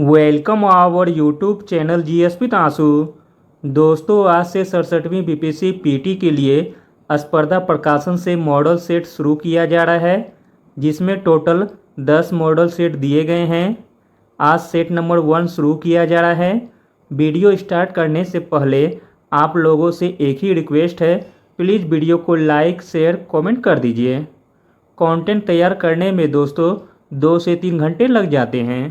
Welcome our YouTube channel GSP तासु। दोस्तों, आज से 67वीं बीपीएससी पीटी के लिए स्पर्धा प्रकाशन से मॉडल सेट शुरू किया जा रहा है, जिसमें टोटल 10 मॉडल सेट दिए गए हैं। आज सेट नंबर 1 शुरू किया जा रहा है। वीडियो स्टार्ट करने से पहले आप लोगों से एक ही रिक्वेस्ट है, प्लीज़ वीडियो को लाइक शेयर कमेंट कर दीजिए। कंटेंट तैयार करने में दोस्तों 2 से 3 घंटे लग जाते हैं।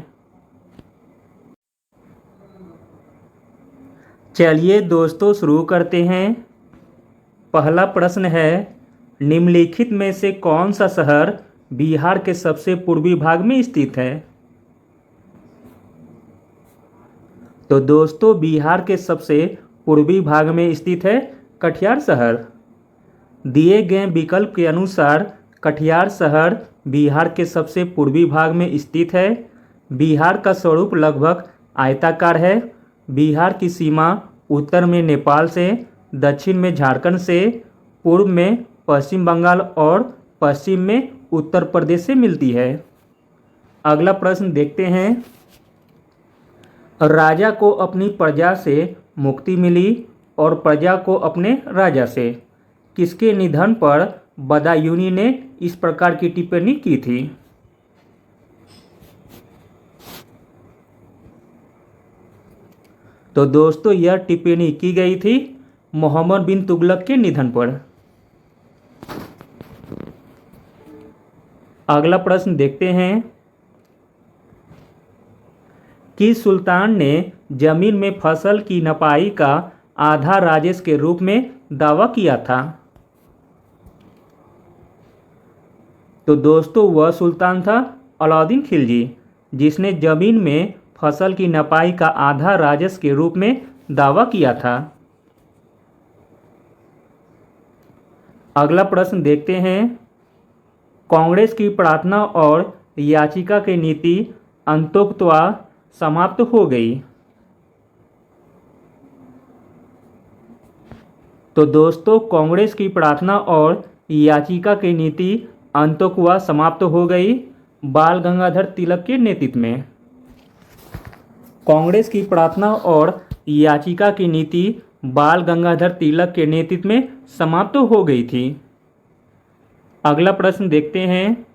चलिए दोस्तों शुरू करते हैं। पहला प्रश्न है, निम्नलिखित में से कौन सा शहर बिहार के सबसे पूर्वी भाग में स्थित है? तो दोस्तों, बिहार के सबसे पूर्वी भाग में स्थित है कटिहार शहर। दिए गए विकल्प के अनुसार कटिहार शहर बिहार के सबसे पूर्वी भाग में स्थित है। बिहार का स्वरूप लगभग आयताकार है। बिहार की सीमा उत्तर में नेपाल से, दक्षिण में झारखंड से, पूर्व में पश्चिम बंगाल और पश्चिम में उत्तर प्रदेश से मिलती है। अगला प्रश्न देखते हैं। राजा को अपनी प्रजा से मुक्ति मिली और प्रजा को अपने राजा से। किसके निधन पर बदायूंनी ने इस प्रकार की टिप्पणी की थी? तो दोस्तों, यह टिप्पणी की गई थी मोहम्मद बिन तुगलक के निधन पर। अगला प्रश्न देखते हैं। किस सुल्तान ने जमीन में फसल की नपाई का आधा राजस्व के रूप में दावा किया था? तो दोस्तों, वह सुल्तान था अलाउद्दीन खिलजी, जिसने जमीन में फसल की नपाई का आधा राजस्व के रूप में दावा किया था। अगला प्रश्न देखते हैं। कांग्रेस की प्रार्थना और याचिका की नीति अंततोगत्वा समाप्त हो गई। तो दोस्तों, कांग्रेस की प्रार्थना और याचिका की नीति अंततोगत्वा समाप्त हो गई बाल गंगाधर तिलक के नेतृत्व में। कांग्रेस की प्रार्थना और याचिका की नीति बाल गंगाधर तिलक के नेतृत्व में समाप्त हो गई थी। अगला प्रश्न देखते हैं।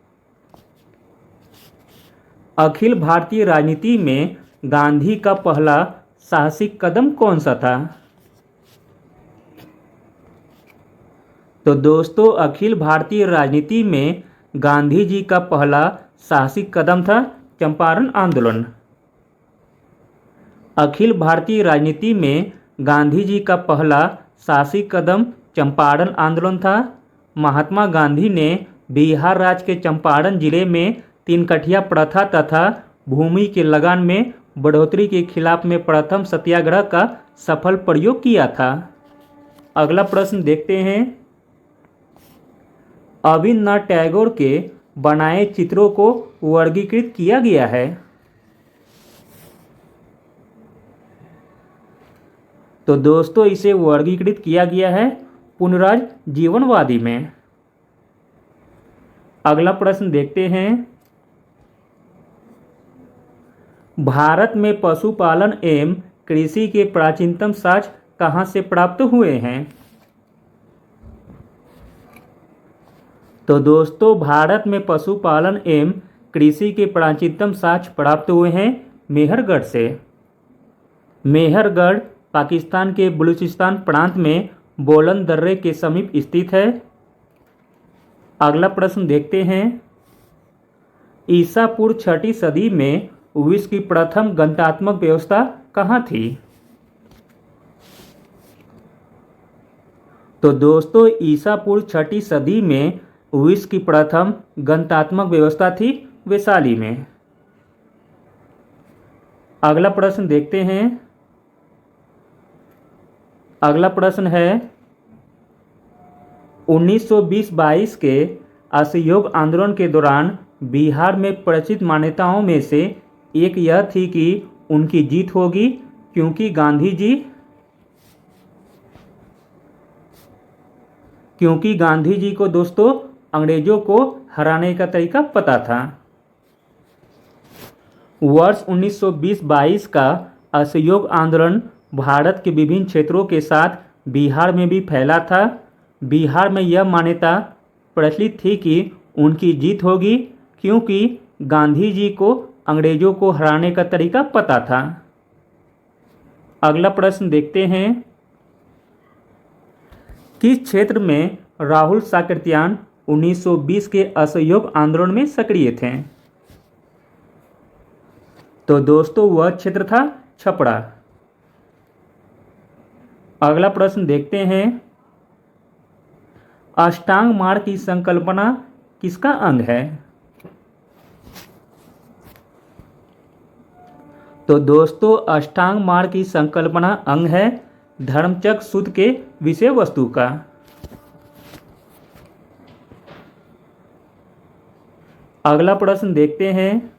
अखिल भारतीय राजनीति में गांधी का पहला साहसिक कदम कौन सा था? तो दोस्तों, अखिल भारतीय राजनीति में गांधी जी का पहला साहसिक कदम था चंपारण आंदोलन। अखिल भारतीय राजनीति में गांधी जी का पहला साहसिक कदम चंपारण आंदोलन था। महात्मा गांधी ने बिहार राज्य के चंपारण जिले में 3 कठिया प्रथा तथा भूमि के लगान में बढ़ोतरी के खिलाफ में प्रथम सत्याग्रह का सफल प्रयोग किया था। अगला प्रश्न देखते हैं। रवींद्रनाथ टैगोर के बनाए चित्रों को वर्गीकृत किया गया है। तो दोस्तों, इसे वर्गीकृत किया गया है पुनराज जीवनवादी में। अगला प्रश्न देखते हैं। भारत में पशुपालन एवं कृषि के प्राचीनतम साक्ष्य कहाँ से प्राप्त हुए हैं? तो दोस्तों, भारत में पशुपालन एवं कृषि के प्राचीनतम साक्ष्य प्राप्त हुए हैं मेहरगढ़ से। मेहरगढ़ पाकिस्तान के बलूचिस्तान प्रांत में बोलन दर्रे के समीप स्थित है। अगला प्रश्न देखते हैं। ईसा पूर्व 6वीं सदी में विश्व की प्रथम गणनात्मक व्यवस्था कहाँ थी? तो दोस्तों, ईसा पूर्व 6वीं सदी में विश्व की प्रथम गणनात्मक व्यवस्था थी वैशाली में। अगला प्रश्न देखते हैं। अगला प्रश्न है। 1920-22 के असहयोग आंदोलन के दौरान बिहार में प्रचलित मान्यताओं में से एक यह थी कि उनकी जीत होगी, क्योंकि गांधी जी को दोस्तों अंग्रेजों को हराने का तरीका पता था। वर्ष 1920-22 का असहयोग आंदोलन भारत के विभिन्न क्षेत्रों के साथ बिहार में भी फैला था। बिहार में यह मान्यता प्रचलित थी कि उनकी जीत होगी, क्योंकि गांधी जी को अंग्रेजों को हराने का तरीका पता था। अगला प्रश्न देखते हैं, किस क्षेत्र में राहुल साकृत्यान 1920 के असहयोग आंदोलन में सक्रिय थे? तो दोस्तों वह क्षेत्र था छपरा। अगला प्रश्न देखते हैं, अष्टांग मार्ग की संकल्पना किसका अंग है? तो दोस्तों अष्टांग मार्ग की संकल्पना अंग है धर्मचक्र सूत्र के विषय वस्तु का। अगला प्रश्न देखते हैं,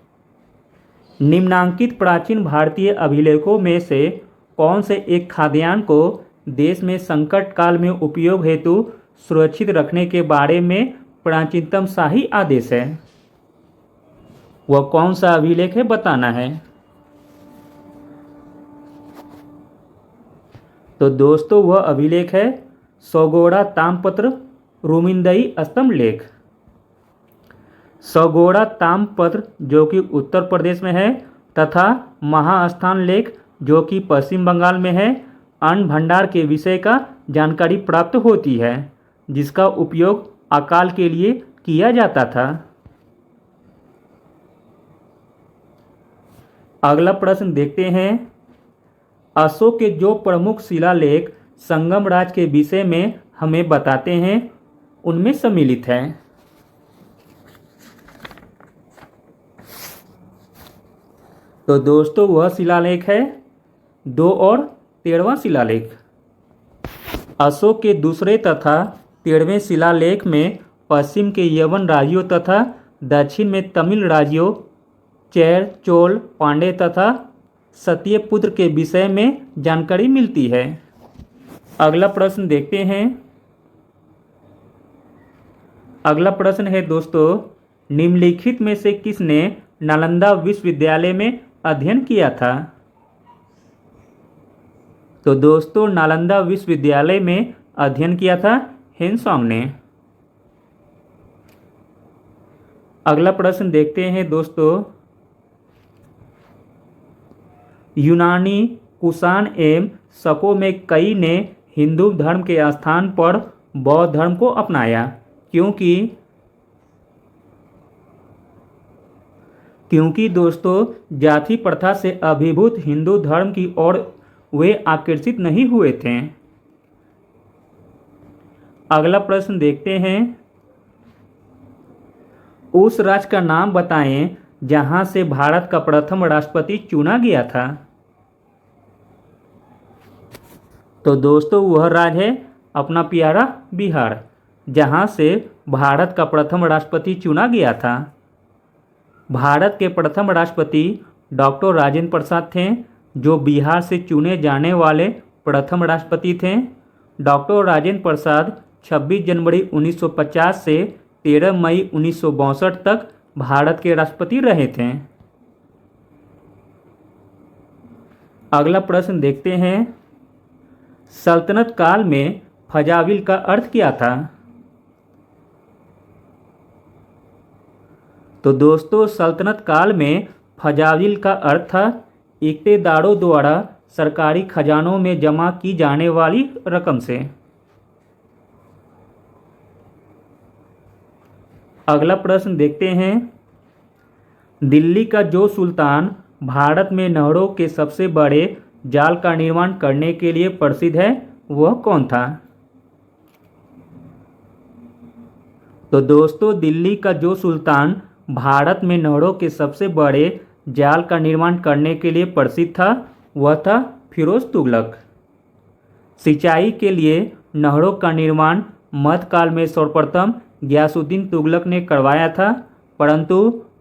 निम्नांकित प्राचीन भारतीय अभिलेखों में से कौन से एक खाद्यान्न को देश में संकट काल में उपयोग हेतु सुरक्षित रखने के बारे में प्राचीनतम शाही आदेश है? वह कौन सा अभिलेख है बताना है। तो दोस्तों वह अभिलेख है सौगोड़ा ताम्रपत्र रुमिंदई स्तंभ लेख। सौगोड़ा ताम्रपत्र जो कि उत्तर प्रदेश में है तथा महास्थान लेख जो कि पश्चिम बंगाल में है, अन्न भंडार के विषय का जानकारी प्राप्त होती है, जिसका उपयोग अकाल के लिए किया जाता था। अगला प्रश्न देखते हैं, अशोक के जो प्रमुख शिलालेख संगम राज के विषय में हमें बताते हैं उनमें सम्मिलित हैं। तो दोस्तों वह शिलालेख है 2 और 13वां शिलालेख। अशोक के दूसरे तथा 13वें शिलालेख में पश्चिम के यवन राज्यों तथा दक्षिण में तमिल राज्यों चैर, चोल, पांड्य तथा सत्यपुत्र के विषय में जानकारी मिलती है। अगला प्रश्न देखते हैं। अगला प्रश्न है दोस्तों, निम्नलिखित में से किसने नालंदा विश्वविद्यालय में अध्ययन किया था? तो दोस्तों नालंदा विश्वविद्यालय में अध्ययन किया था हेनसॉन्ग ने। अगला प्रश्न देखते हैं दोस्तों, यूनानी, कुषाण एवं शकों में कई ने हिंदू धर्म के स्थान पर बौद्ध धर्म को अपनाया, क्योंकि दोस्तों जाति प्रथा से अभिभूत हिंदू धर्म की ओर वे आकर्षित नहीं हुए थे। अगला प्रश्न देखते हैं, उस राज्य का नाम बताएं जहां से भारत का प्रथम राष्ट्रपति चुना गया था। तो दोस्तों वह राज्य है अपना प्यारा बिहार, जहां से भारत का प्रथम राष्ट्रपति चुना गया था। भारत के प्रथम राष्ट्रपति डॉक्टर राजेंद्र प्रसाद थे, जो बिहार से चुने जाने वाले प्रथम राष्ट्रपति थे। डॉक्टर राजेंद्र प्रसाद 26 जनवरी 1950 से 13 मई 1962 तक भारत के राष्ट्रपति रहे थे। अगला प्रश्न देखते हैं, सल्तनत काल में फजाविल का अर्थ क्या था? तो दोस्तों सल्तनत काल में फजाविल का अर्थ था इक्तेदारों द्वारा सरकारी खजानों में जमा की जाने वाली रकम से। अगला प्रश्न देखते हैं, दिल्ली का जो सुल्तान भारत में नहरों के सबसे बड़े जाल का निर्माण करने के लिए प्रसिद्ध है वह कौन था? तो दोस्तों दिल्ली का जो सुल्तान भारत में नहरों के सबसे बड़े जाल का निर्माण करने के लिए प्रसिद्ध था वह था फिरोज तुगलक। सिंचाई के लिए नहरों का निर्माण मध्यकाल में सर्वप्रथम गयासुद्दीन तुगलक ने करवाया था, परंतु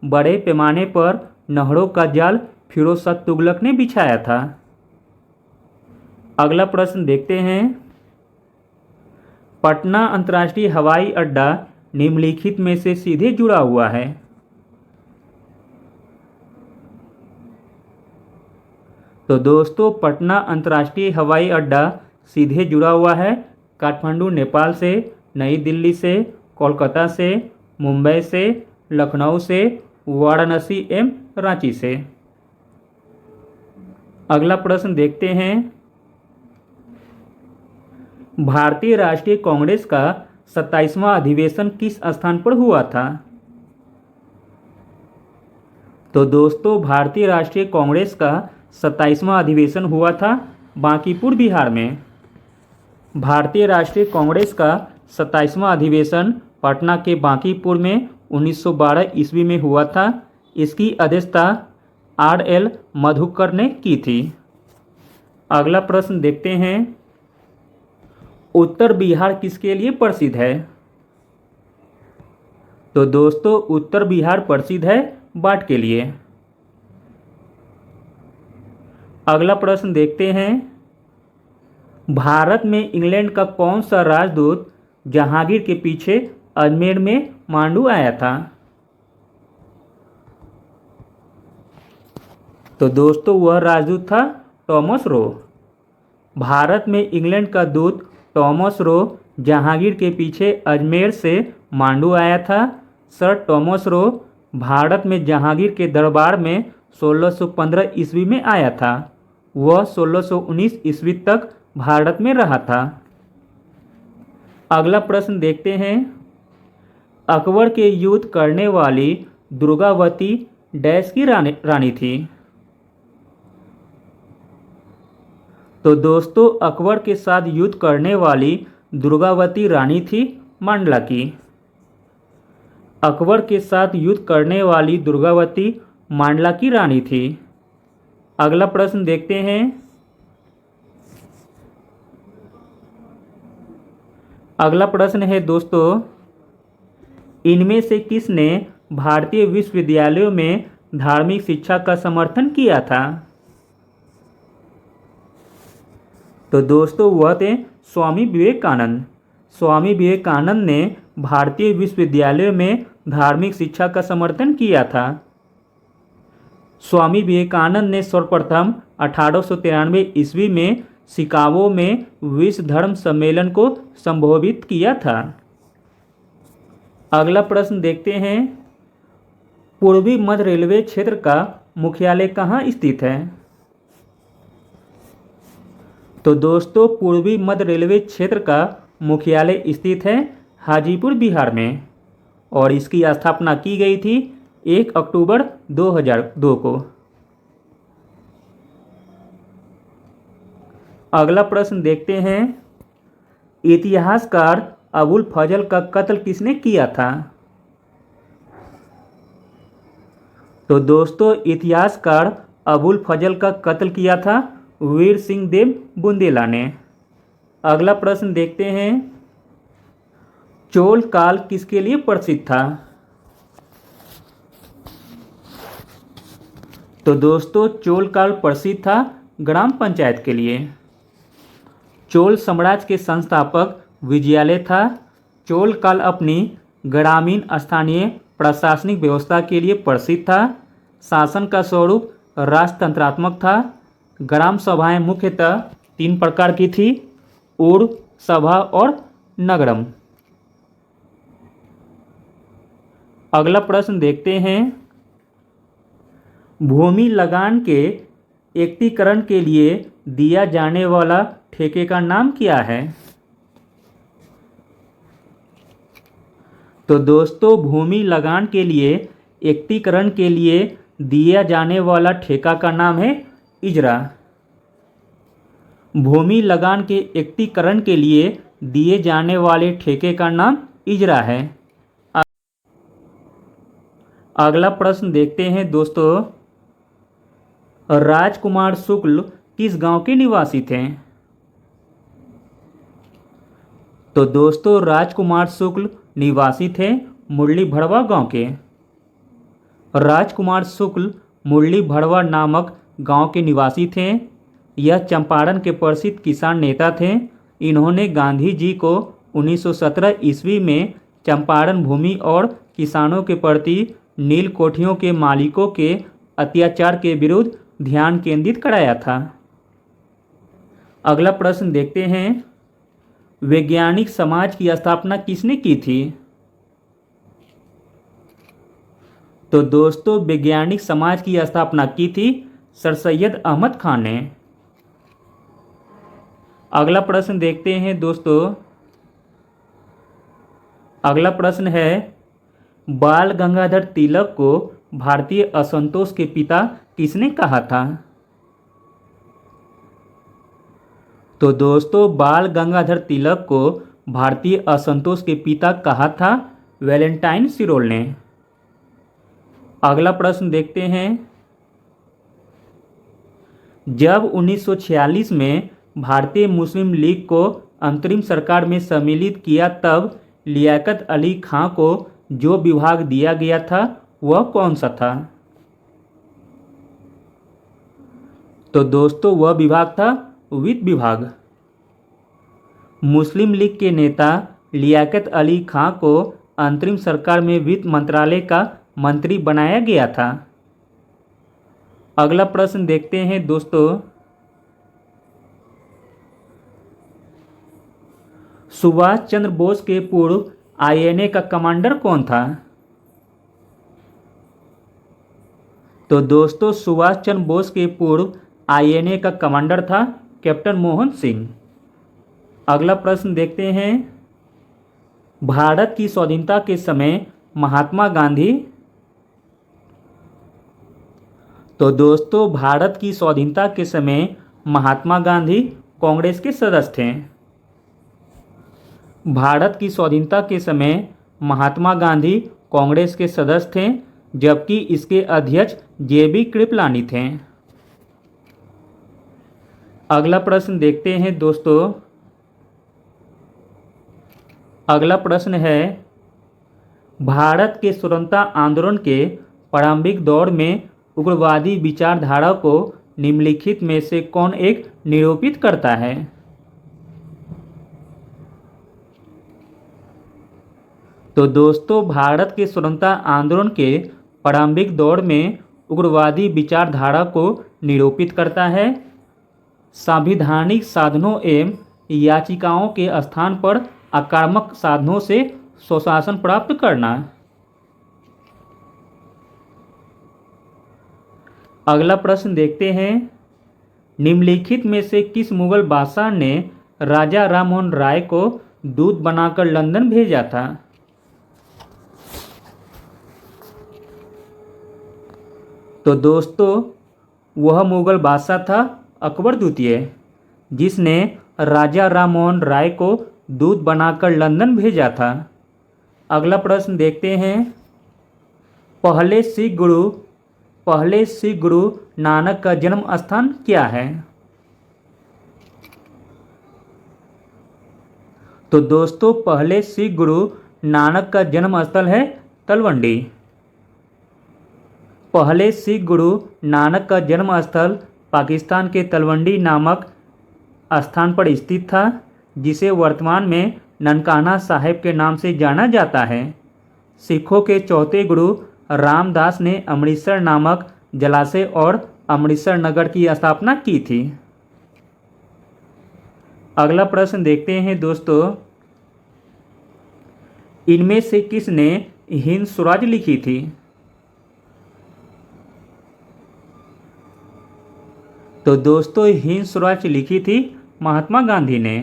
बड़े पैमाने पर नहरों का जाल फिरोज शाह तुगलक ने बिछाया था। अगला प्रश्न देखते हैं, पटना अंतर्राष्ट्रीय हवाई अड्डा निम्नलिखित में से सीधे जुड़ा हुआ है। तो दोस्तों पटना अंतर्राष्ट्रीय हवाई अड्डा सीधे जुड़ा हुआ है काठमांडू नेपाल से, नई दिल्ली से, कोलकाता से, मुंबई से, लखनऊ से, वाराणसी एवं रांची से। अगला प्रश्न देखते हैं, भारतीय राष्ट्रीय कांग्रेस का 27वां अधिवेशन किस स्थान पर हुआ था? तो दोस्तों भारतीय राष्ट्रीय कांग्रेस का 27वां अधिवेशन हुआ था बांकीपुर बिहार में। भारतीय राष्ट्रीय कांग्रेस का 27वां अधिवेशन पटना के बांकीपुर में 1912 ईस्वी में हुआ था। इसकी अध्यक्षता R.L. मधुकर ने की थी। अगला प्रश्न देखते हैं, उत्तर बिहार किसके लिए प्रसिद्ध है? तो दोस्तों उत्तर बिहार प्रसिद्ध है बाट के लिए। अगला प्रश्न देखते हैं, भारत में इंग्लैंड का कौन सा राजदूत जहांगीर के पीछे अजमेर में मांडू आया था? तो दोस्तों वह राजदूत था टॉमस रो। भारत में इंग्लैंड का दूत टॉमस रो जहांगीर के पीछे अजमेर से मांडू आया था। सर टॉमस रो भारत में जहांगीर के दरबार में 1615 ईस्वी में आया था। वह 1619 ईस्वी तक भारत में रहा था। अगला प्रश्न देखते हैं, अकबर के युद्ध करने वाली दुर्गावती डैश की रानी थी? तो दोस्तों अकबर के साथ युद्ध करने वाली दुर्गावती रानी थी मंडला की। अकबर के साथ युद्ध करने वाली दुर्गावती मंडला की रानी थी। अगला प्रश्न देखते हैं, अगला प्रश्न है दोस्तों, इनमें से किसने भारतीय विश्वविद्यालयों में धार्मिक शिक्षा का समर्थन किया था? तो दोस्तों वह थे स्वामी विवेकानंद। स्वामी विवेकानंद ने भारतीय विश्वविद्यालयों में धार्मिक शिक्षा का समर्थन किया था। स्वामी विवेकानंद ने सर्वप्रथम 1893 ईस्वी में शिकागो में विश्व धर्म सम्मेलन को संबोधित किया था। अगला प्रश्न देखते हैं, पूर्वी मध्य रेलवे क्षेत्र का मुख्यालय कहाँ स्थित है? तो दोस्तों पूर्वी मध्य रेलवे क्षेत्र का मुख्यालय स्थित है हाजीपुर बिहार में और इसकी स्थापना की गई थी 1 अक्टूबर 2002 को। अगला प्रश्न देखते हैं, इतिहासकार अबुल फजल का कत्ल किसने किया था? तो दोस्तों इतिहासकार अबुल फजल का कत्ल किया था वीर सिंह देव बुंदेला ने। अगला प्रश्न देखते हैं, चोल काल किसके लिए प्रसिद्ध था? तो दोस्तों चोल काल प्रसिद्ध था ग्राम पंचायत के लिए। चोल साम्राज्य के संस्थापक विजयालय था। चोल काल अपनी ग्रामीण स्थानीय प्रशासनिक व्यवस्था के लिए प्रसिद्ध था। शासन का स्वरूप राजतंत्रात्मक था। ग्राम सभाएं मुख्यतः 3 प्रकार की थी, ऊर, सभा और नगरम। अगला प्रश्न देखते हैं, भूमि लगान के एकत्रीकरण के लिए दिया जाने वाला ठेके का नाम क्या है? तो दोस्तों भूमि लगान के लिए एकत्रीकरण के लिए दिया जाने वाला ठेका का नाम है इजरा। भूमि लगान के एकत्रीकरण के लिए दिए जाने वाले ठेके का नाम इजरा है। अगला प्रश्न देखते हैं दोस्तों, राजकुमार शुक्ल किस गांव के निवासी थे? तो दोस्तों राजकुमार शुक्ल निवासी थे मुरली भड़वा गांव के। राजकुमार शुक्ल मुरली भड़वा नामक गांव के निवासी थे। यह चंपारण के प्रसिद्ध किसान नेता थे। इन्होंने गांधी जी को 1917 ईस्वी में चंपारण भूमि और किसानों के प्रति नील कोठियों के मालिकों के अत्याचार के विरुद्ध ध्यान केंद्रित कराया था। अगला प्रश्न देखते हैं, वैज्ञानिक समाज की स्थापना किसने की थी? तो दोस्तों वैज्ञानिक समाज की स्थापना की थी सर सैयद अहमद खान ने। अगला प्रश्न देखते हैं दोस्तों, अगला प्रश्न है, बाल गंगाधर तिलक को भारतीय असंतोष के पिता किसने कहा था? तो दोस्तों बाल गंगाधर तिलक को भारतीय असंतोष के पिता कहा था वैलेंटाइन सिरोल ने। अगला प्रश्न देखते हैं, जब 1946 में भारतीय मुस्लिम लीग को अंतरिम सरकार में सम्मिलित किया तब लियाकत अली खां को जो विभाग दिया गया था वह कौन सा था? तो दोस्तों वह विभाग था वित्त विभाग। मुस्लिम लीग के नेता लियाकत अली खां को अंतरिम सरकार में वित्त मंत्रालय का मंत्री बनाया गया था। अगला प्रश्न देखते हैं दोस्तों, सुभाष चंद्र बोस के पूर्व आईएनए का कमांडर कौन था? तो दोस्तों सुभाष चंद्र बोस के पूर्व आईएनए का कमांडर था कैप्टन मोहन सिंह। अगला प्रश्न देखते हैं, भारत की स्वाधीनता के समय महात्मा गांधी। तो दोस्तों भारत की स्वाधीनता के समय महात्मा गांधी कांग्रेस के सदस्य थे। भारत की स्वाधीनता के समय महात्मा गांधी कांग्रेस के सदस्य थे, जबकि इसके अध्यक्ष जेबी कृपलानी थे। अगला प्रश्न देखते हैं दोस्तों, अगला प्रश्न है, भारत के स्वतंत्रता आंदोलन के प्रारंभिक दौर में उग्रवादी विचारधारा को निम्नलिखित में से कौन एक निरूपित करता है? तो दोस्तों भारत के स्वतंत्रता आंदोलन के प्रारंभिक दौर में उग्रवादी विचारधारा को निरूपित करता है संवैधानिक साधनों एवं याचिकाओं के स्थान पर आक्रामक साधनों से स्वशासन प्राप्त करना। अगला प्रश्न देखते हैं, निम्नलिखित में से किस मुगल बादशाह ने राजा राममोहन राय को दूत बनाकर लंदन भेजा था? तो दोस्तों वह मुगल बादशाह था अकबर द्वितीय, जिसने राजा राममोहन राय को दूत बनाकर लंदन भेजा था। अगला प्रश्न देखते हैं, पहले सिख गुरु नानक का जन्म स्थान क्या है? तो दोस्तों पहले सिख गुरु नानक का जन्म स्थल है तलवंडी। पहले सिख गुरु नानक का जन्म स्थल पाकिस्तान के तलवंडी नामक स्थान पर स्थित था, जिसे वर्तमान में ननकाना साहिब के नाम से जाना जाता है। सिखों के चौथे गुरु रामदास ने अमृतसर नामक जलाशय और अमृतसर नगर की स्थापना की थी। अगला प्रश्न देखते हैं दोस्तों, इनमें से किसने हिंद स्वराज लिखी थी? तो दोस्तों हिंद स्वराज लिखी थी महात्मा गांधी ने।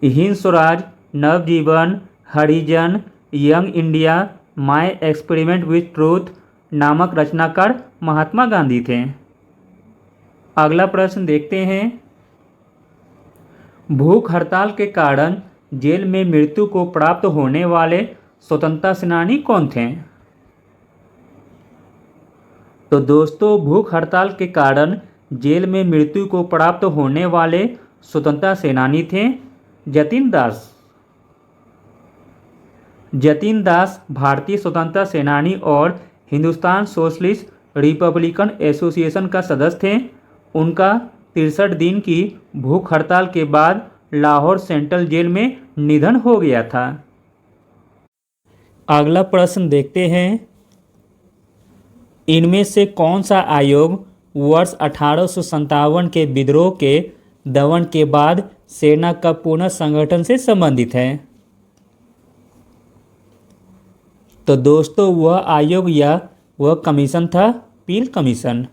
Hind Swaraj, Navajivan, Harijan, young India, my experiment with truth नामक रचनाकार महात्मा गांधी थे। अगला प्रश्न देखते हैं, भूख हड़ताल के कारण जेल में मृत्यु को प्राप्त होने वाले स्वतंत्रता सेनानी कौन थे? तो दोस्तों भूख हड़ताल के कारण जेल में मृत्यु को प्राप्त होने वाले स्वतंत्रता सेनानी थे जतिन दास। जतिन दास भारतीय स्वतंत्रता सेनानी और हिंदुस्तान सोशलिस्ट रिपब्लिकन एसोसिएशन का सदस्य थे। उनका 63 दिन की भूख हड़ताल के बाद लाहौर सेंट्रल जेल में निधन हो गया था। अगला प्रश्न देखते हैं, इनमें से कौन सा आयोग वर्ष 1857 के विद्रोह के दमन के बाद सेना का पुनः संगठन से संबंधित है? तो दोस्तों वह आयोग या वह कमीशन था पील कमीशन,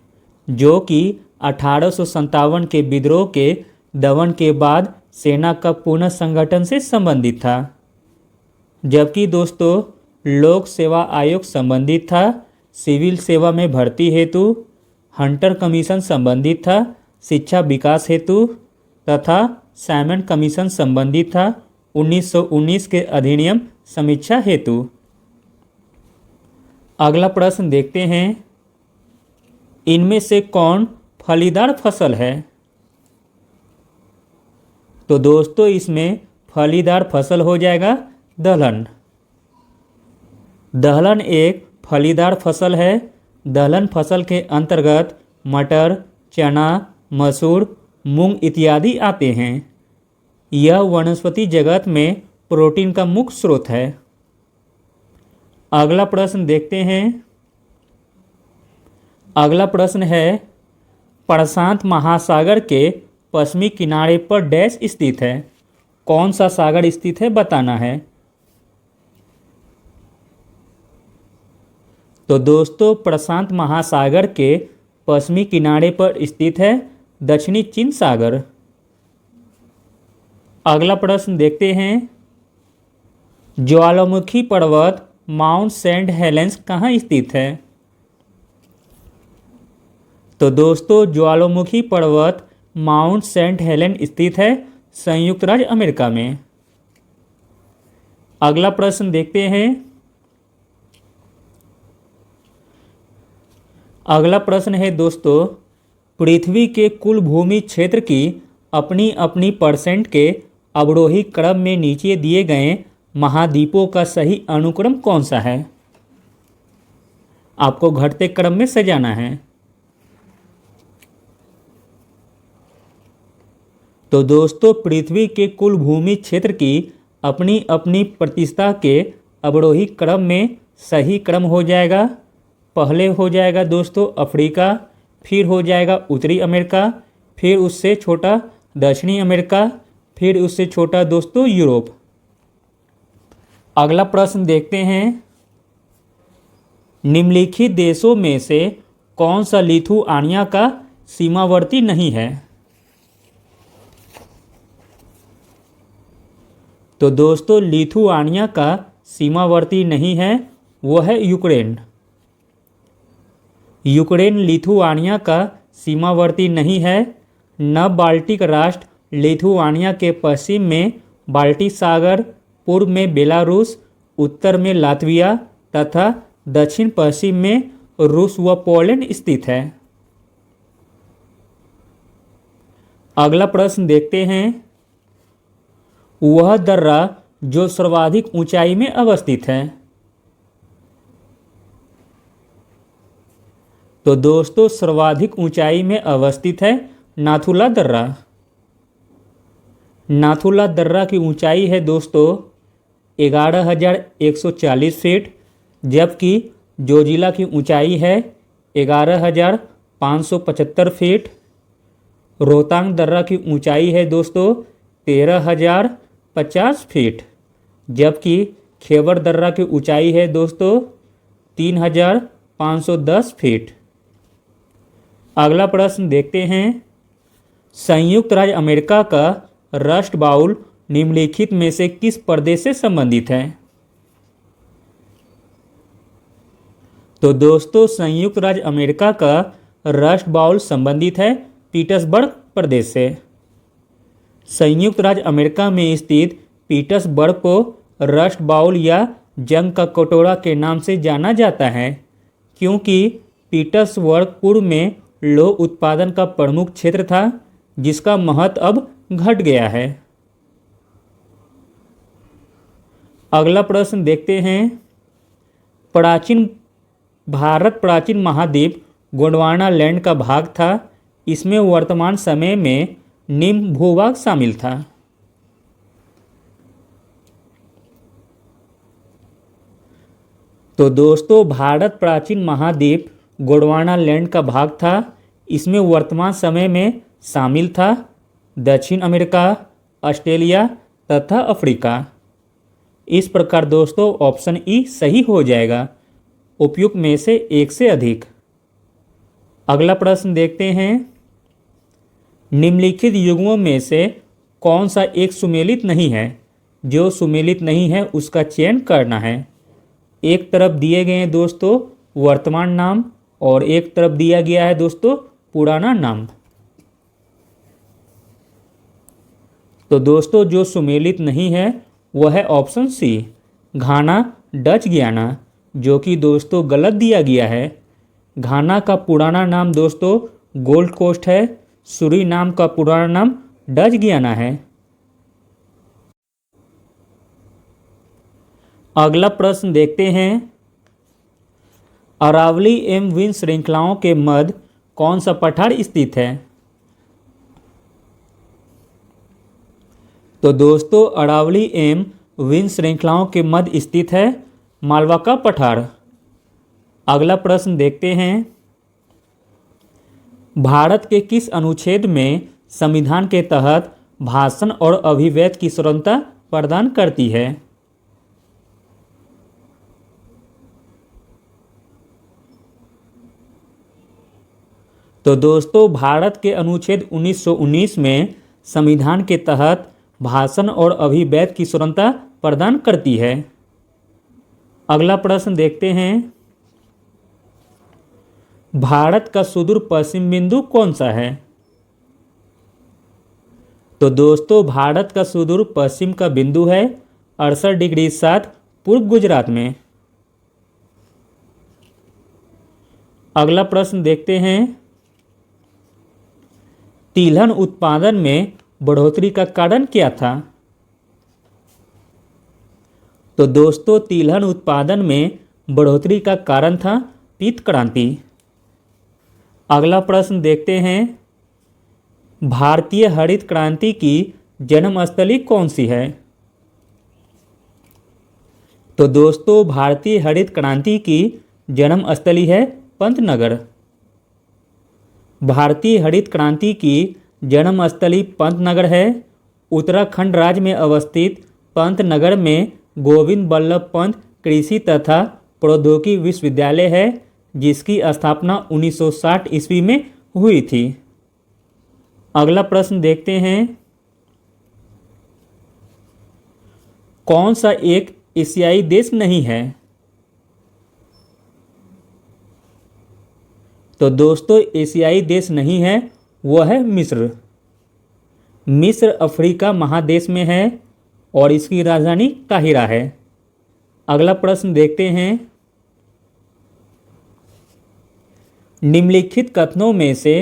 जो कि 1857 के विद्रोह के दमन के बाद सेना का पुनः संगठन से संबंधित था। जबकि दोस्तों लोक सेवा आयोग संबंधित था सिविल सेवा में भर्ती हेतु, हंटर कमीशन संबंधित था शिक्षा विकास हेतु तथा साइमन कमीशन संबंधित था 1919 के अधिनियम समीक्षा हेतु। अगला प्रश्न देखते हैं, इनमें से कौन फलीदार फसल है? तो दोस्तों इसमें फलीदार फसल हो जाएगा दलहन। दलहन एक फलीदार फसल है। दलहन फसल के अंतर्गत मटर, चना, मसूर, मूंग इत्यादि आते हैं। यह वनस्पति जगत में प्रोटीन का मुख्य स्रोत है। अगला प्रश्न देखते हैं। अगला प्रश्न है, प्रशांत महासागर के पश्चिमी किनारे पर डैश स्थित है? कौन सा सागर स्थित है बताना है। तो दोस्तों प्रशांत महासागर के पश्चिमी किनारे पर स्थित है दक्षिणी चीन सागर। अगला प्रश्न देखते हैं, ज्वालामुखी पर्वत माउंट सेंट हेलेंस कहाँ स्थित है? तो दोस्तों ज्वालामुखी पर्वत माउंट सेंट हेलेन स्थित है संयुक्त राज्य अमेरिका में। अगला प्रश्न देखते हैं। अगला प्रश्न है दोस्तों, पृथ्वी के कुल भूमि क्षेत्र की अपनी अपनी परसेंट के अवरोही क्रम में नीचे दिए गए महाद्वीपों का सही अनुक्रम कौन सा है? आपको घटते क्रम में सजाना है। तो दोस्तों पृथ्वी के कुल भूमि क्षेत्र की अपनी अपनी प्रतिशतता के अवरोही क्रम में सही क्रम हो जाएगा, पहले हो जाएगा दोस्तों अफ्रीका, फिर हो जाएगा उत्तरी अमेरिका, फिर उससे छोटा दक्षिणी अमेरिका, फिर उससे छोटा दोस्तों यूरोप। अगला प्रश्न देखते हैं, निम्नलिखित देशों में से कौन सा लिथुआनिया का सीमावर्ती नहीं है? तो दोस्तों लिथुआनिया का सीमावर्ती नहीं है, वो है यूक्रेन। यूक्रेन लिथुआनिया का सीमावर्ती नहीं है। न बाल्टिक राष्ट्र लिथुआनिया के पश्चिम में बाल्टिक सागर, पूर्व में बेलारूस, उत्तर में लातविया तथा दक्षिण पश्चिम में रूस व पोलैंड स्थित है। अगला प्रश्न देखते हैं, वह दर्रा जो सर्वाधिक ऊंचाई में अवस्थित है? तो दोस्तों सर्वाधिक ऊंचाई में अवस्थित है नाथुला दर्रा। नाथुला दर्रा की ऊंचाई है दोस्तों 11,140 फीट, जबकि जोजिला की ऊंचाई है 11,575 फीट। रोहतांग दर्रा की ऊंचाई है दोस्तों 13,050 फीट, जबकि खेबर दर्रा की ऊंचाई है दोस्तों 3,510 फीट। अगला प्रश्न देखते हैं, संयुक्त राज्य अमेरिका का रस्ट बाउल निम्नलिखित में से किस प्रदेश से संबंधित है? तो दोस्तों संयुक्त राज्य अमेरिका का रस्ट बाउल संबंधित है पीटर्सबर्ग प्रदेश से। संयुक्त राज्य अमेरिका में स्थित पीटर्सबर्ग को रस्ट बाउल या जंग का कटोरा के नाम से जाना जाता है, क्योंकि पीटर्सबर्ग पूर्व में लौह उत्पादन का प्रमुख क्षेत्र था, जिसका महत्व अब घट गया है। अगला प्रश्न देखते हैं, भारत प्राचीन महाद्वीप गोंडवाना लैंड का भाग था। इसमें वर्तमान समय में निम्न भूभाग शामिल था। तो दोस्तों भारत प्राचीन महाद्वीप गोंडवाना लैंड का भाग था। इसमें वर्तमान समय में शामिल था दक्षिण अमेरिका, ऑस्ट्रेलिया तथा अफ्रीका। इस प्रकार दोस्तों ऑप्शन ई सही हो जाएगा, उपयुक्त में से एक से अधिक। अगला प्रश्न देखते हैं, निम्नलिखित युग्मों में से कौन सा एक सुमेलित नहीं है? जो सुमेलित नहीं है उसका चयन करना है। एक तरफ दिए गए हैं दोस्तों वर्तमान नाम और एक तरफ दिया गया है दोस्तों पुराना नाम। तो दोस्तों जो सुमेलित नहीं है वह है ऑप्शन सी, घाना डच गियाना, जो कि दोस्तों गलत दिया गया है। घाना का पुराना नाम दोस्तों गोल्ड कोस्ट है, सूरीनाम का पुराना नाम डच गियाना है। अगला प्रश्न देखते हैं, अरावली एवं विंध्य श्रृंखलाओं के मध्य कौन सा पठार स्थित है? तो दोस्तों अरावली एवं विंध्य श्रृंखलाओं के मध्य स्थित है मालवा का पठार। अगला प्रश्न देखते हैं, भारत के किस अनुच्छेद में संविधान के तहत भाषण और अभिव्यक्ति की स्वतंत्रता प्रदान करती है? तो दोस्तों भारत के अनुच्छेद 1919 में संविधान के तहत भाषण और अभिव्यक्ति की स्वतंत्रता प्रदान करती है। अगला प्रश्न देखते हैं, भारत का सुदूर पश्चिम बिंदु कौन सा है? तो दोस्तों भारत का सुदूर पश्चिम का बिंदु है 68 डिग्री 7 पूर्व गुजरात में। अगला प्रश्न देखते हैं, तिलहन उत्पादन में बढ़ोतरी का कारण क्या था? तो दोस्तों तिलहन उत्पादन में बढ़ोतरी का कारण था पीत क्रांति। अगला प्रश्न देखते हैं, भारतीय हरित क्रांति की जन्मस्थली कौन सी है? तो दोस्तों भारतीय हरित क्रांति की जन्मस्थली है पंतनगर। भारतीय हरित क्रांति की जन्मस्थली पंतनगर है। उत्तराखंड राज्य में अवस्थित पंतनगर में गोविंद बल्लभ पंत कृषि तथा प्रौद्योगिकी विश्वविद्यालय है, जिसकी स्थापना 1960 ईस्वी में हुई थी। अगला प्रश्न देखते हैं, कौन सा एक एशियाई देश नहीं है? तो दोस्तों एशियाई देश नहीं है वह है मिस्र। मिस्र अफ्रीका महादेश में है और इसकी राजधानी काहिरा है। अगला प्रश्न देखते हैं, निम्नलिखित कथनों में से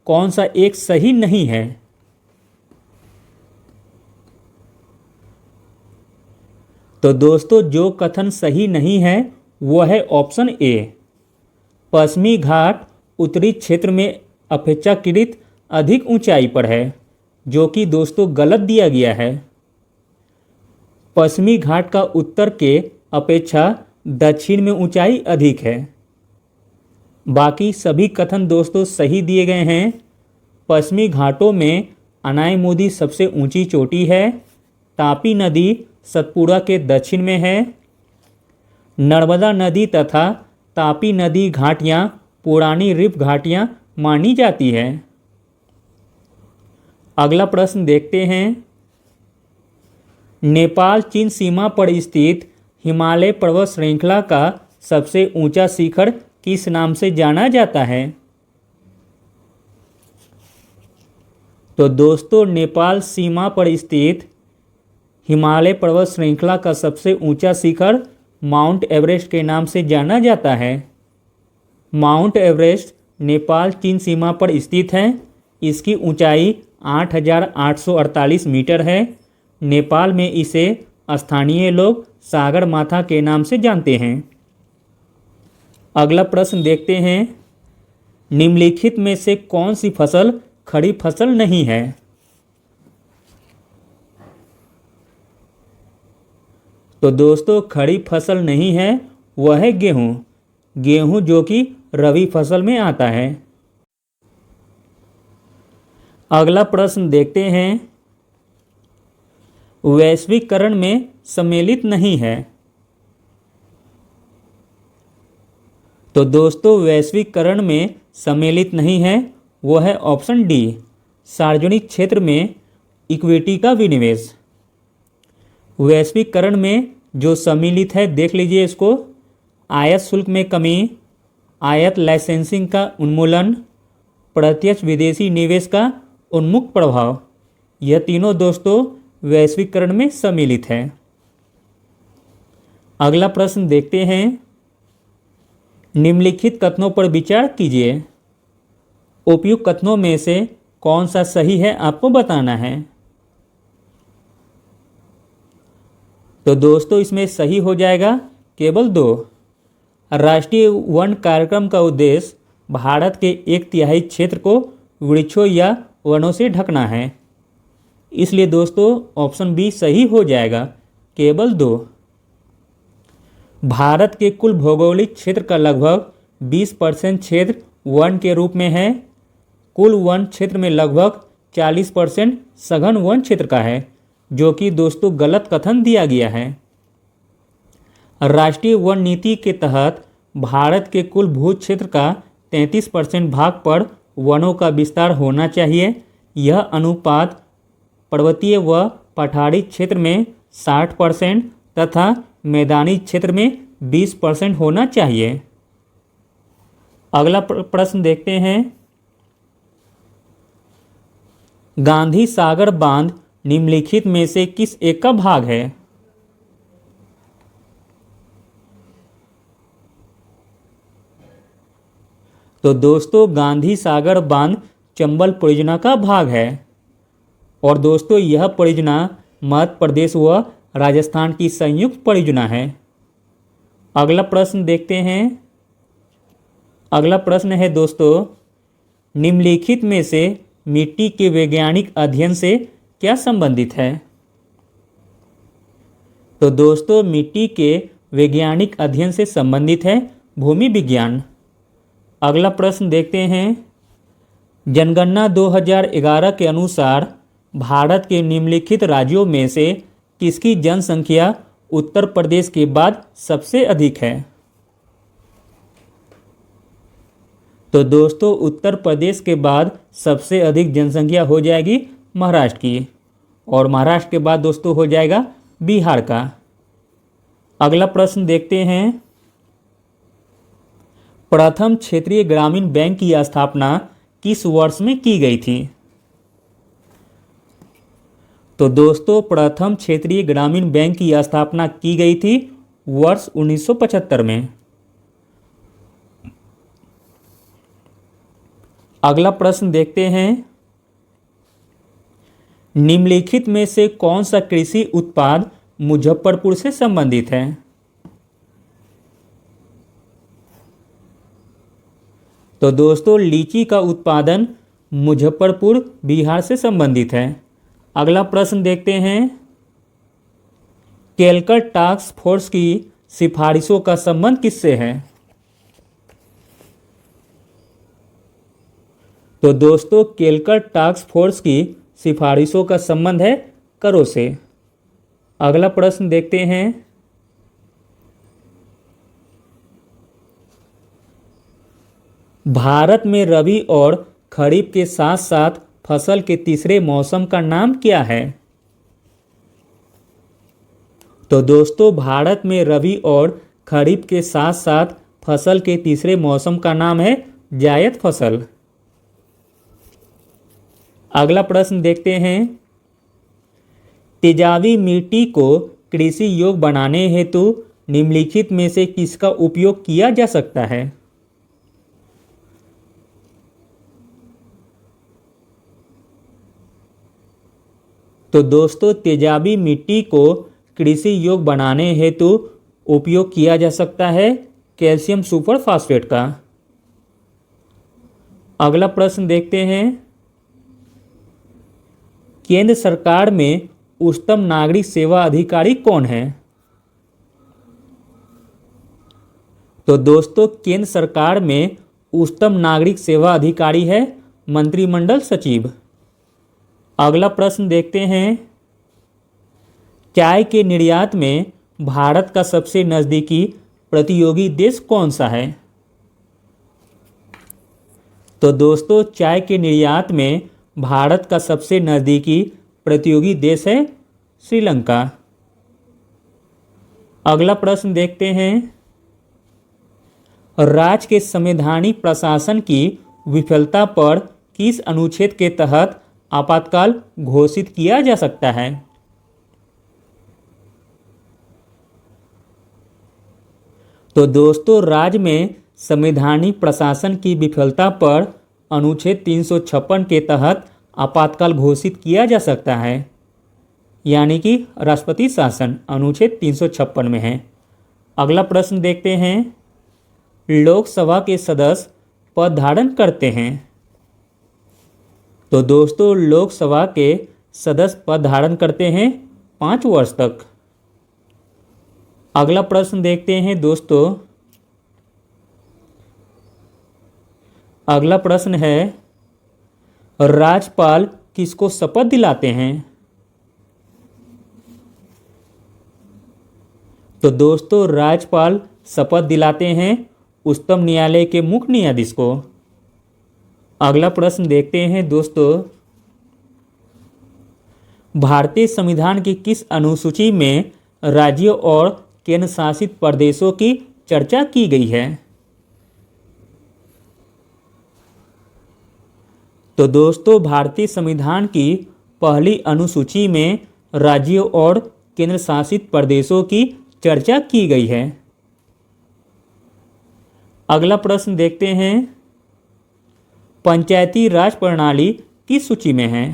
कौन सा एक सही नहीं है? तो दोस्तों जो कथन सही नहीं है वह है ऑप्शन ए, पश्चिमी घाट उत्तरी क्षेत्र में अपेक्षाकृत अधिक ऊंचाई पर है, जो कि दोस्तों गलत दिया गया है। पश्चिमी घाट का उत्तर के अपेक्षा दक्षिण में ऊंचाई अधिक है। बाकी सभी कथन दोस्तों सही दिए गए हैं। पश्चिमी घाटों में अनायमोदी सबसे ऊंची चोटी है। तापी नदी सतपुड़ा के दक्षिण में है। नर्मदा नदी तथा तापी नदी घाटियाँ पुरानी रिफ घाटियाँ मानी जाती है। अगला प्रश्न देखते हैं, नेपाल चीन सीमा पर स्थित हिमालय पर्वत श्रृंखला का सबसे ऊंचा शिखर किस नाम से जाना जाता है? तो दोस्तों नेपाल सीमा पर स्थित हिमालय पर्वत श्रृंखला का सबसे ऊंचा शिखर माउंट एवरेस्ट के नाम से जाना जाता है। माउंट एवरेस्ट नेपाल चीन सीमा पर स्थित है। इसकी ऊंचाई 8,848 मीटर है। नेपाल में इसे स्थानीय लोग सागर माथा के नाम से जानते हैं। अगला प्रश्न देखते हैं, निम्नलिखित में से कौन सी फसल खड़ी फसल नहीं है? तो दोस्तों खड़ी फसल नहीं है वह है गेहूँ। गेहूँ जो कि रबी फसल में आता है। अगला प्रश्न देखते हैं, वैश्वीकरण में सम्मिलित नहीं है। तो दोस्तों वैश्वीकरण में सम्मिलित नहीं है वो है ऑप्शन डी, सार्वजनिक क्षेत्र में इक्विटी का विनिवेश। वैश्वीकरण में जो सम्मिलित है देख लीजिए इसको, आयात शुल्क में कमी, आयात लाइसेंसिंग का उन्मूलन, प्रत्यक्ष विदेशी निवेश का उन्मुख प्रभाव, यह तीनों दोस्तों वैश्वीकरण में सम्मिलित है। अगला प्रश्न देखते हैं, निम्नलिखित कथनों पर विचार कीजिए। उपयुक्त कथनों में से कौन सा सही है आपको बताना है। तो दोस्तों इसमें सही हो जाएगा केवल 2। राष्ट्रीय वन कार्यक्रम का उद्देश्य भारत के 1/3 क्षेत्र को वृक्षों या वनों से ढकना है। इसलिए दोस्तों ऑप्शन बी सही हो जाएगा, केवल 2। भारत के कुल भौगोलिक क्षेत्र का लगभग 20% क्षेत्र वन के रूप में है। कुल वन क्षेत्र में लगभग 40% सघन वन क्षेत्र का है, जो कि दोस्तों गलत कथन दिया गया है। राष्ट्रीय वन नीति के तहत भारत के कुल भू क्षेत्र का 33% भाग पर वनों का विस्तार होना चाहिए। यह अनुपात पर्वतीय व पठारी क्षेत्र में 60% तथा मैदानी क्षेत्र में 20% होना चाहिए। अगला प्रश्न देखते हैं, गांधी सागर बांध निम्नलिखित में से किस एक का भाग है। तो दोस्तों गांधी सागर बांध चंबल परियोजना का भाग है और दोस्तों यह परियोजना मध्य प्रदेश व राजस्थान की संयुक्त परियोजना है। अगला प्रश्न देखते हैं। अगला प्रश्न है दोस्तों, निम्नलिखित में से मिट्टी के वैज्ञानिक अध्ययन से क्या संबंधित है। तो दोस्तों मिट्टी के वैज्ञानिक अध्ययन से संबंधित है भूमि विज्ञान। अगला प्रश्न देखते हैं, जनगणना 2011 के अनुसार भारत के निम्नलिखित राज्यों में से किसकी जनसंख्या उत्तर प्रदेश के बाद सबसे अधिक है। तो दोस्तों उत्तर प्रदेश के बाद सबसे अधिक जनसंख्या हो जाएगी महाराष्ट्र की, और महाराष्ट्र के बाद दोस्तों हो जाएगा बिहार का। अगला प्रश्न देखते हैं, प्रथम क्षेत्रीय ग्रामीण बैंक की स्थापना किस वर्ष में की गई थी। तो दोस्तों प्रथम क्षेत्रीय ग्रामीण बैंक की स्थापना की गई थी वर्ष 1975 में। अगला प्रश्न देखते हैं, निम्नलिखित में से कौन सा कृषि उत्पाद मुजफ्फरपुर से संबंधित है। तो दोस्तों लीची का उत्पादन मुजफ्फरपुर बिहार से संबंधित है। अगला प्रश्न देखते हैं, कैलकट टास्क फोर्स की सिफारिशों का संबंध किससे है। तो दोस्तों कैलकट टास्क फोर्स की सिफारिशों का संबंध है करों से। अगला प्रश्न देखते हैं, भारत में रबी और खरीफ के साथ साथ फसल के तीसरे मौसम का नाम क्या है। तो दोस्तों भारत में रबी और खरीफ के साथ साथ फसल के तीसरे मौसम का नाम है जायद फसल। अगला प्रश्न देखते हैं, तेजाबी मिट्टी को कृषि योग्य बनाने हेतु निम्नलिखित में से किसका उपयोग किया जा सकता है। तो दोस्तों तेजाबी मिट्टी को कृषि योग्य बनाने हेतु उपयोग किया जा सकता है कैल्शियम सुपर फास्फेट का। अगला प्रश्न देखते हैं, केंद्र सरकार में उच्चतम नागरिक सेवा अधिकारी कौन है। तो दोस्तों केंद्र सरकार में उच्चतम नागरिक सेवा अधिकारी है मंत्रिमंडल सचिव। अगला प्रश्न देखते हैं, चाय के निर्यात में भारत का सबसे नज़दीकी प्रतियोगी देश कौन सा है? तो दोस्तों चाय के निर्यात में भारत का सबसे नज़दीकी प्रतियोगी देश है श्रीलंका। अगला प्रश्न देखते हैं, राज्य के संवैधानिक प्रशासन की विफलता पर किस अनुच्छेद के तहत आपातकाल घोषित किया जा सकता है? तो दोस्तों राज्य में संवैधानिक प्रशासन की विफलता पर अनुच्छेद 356 के तहत आपातकाल घोषित किया जा सकता है, यानी कि राष्ट्रपति शासन अनुच्छेद 356 में है। अगला प्रश्न देखते हैं, लोकसभा के सदस्य पद धारण करते हैं। तो दोस्तों लोकसभा के सदस्य पद धारण करते हैं 5 वर्ष तक। अगला प्रश्न देखते हैं दोस्तों, अगला प्रश्न है, राज्यपाल किसको शपथ दिलाते हैं? तो दोस्तों राज्यपाल शपथ दिलाते हैं उच्चतम न्यायालय के मुख्य न्यायाधीश को। अगला प्रश्न देखते हैं दोस्तों, भारतीय संविधान की किस अनुसूची में राज्यों और केंद्र शासित प्रदेशों की चर्चा की गई है? तो दोस्तों भारतीय संविधान की पहली अनुसूची में राज्यों और केंद्र शासित प्रदेशों की चर्चा की गई है। अगला प्रश्न देखते हैं, पंचायती राज प्रणाली किस सूची में है?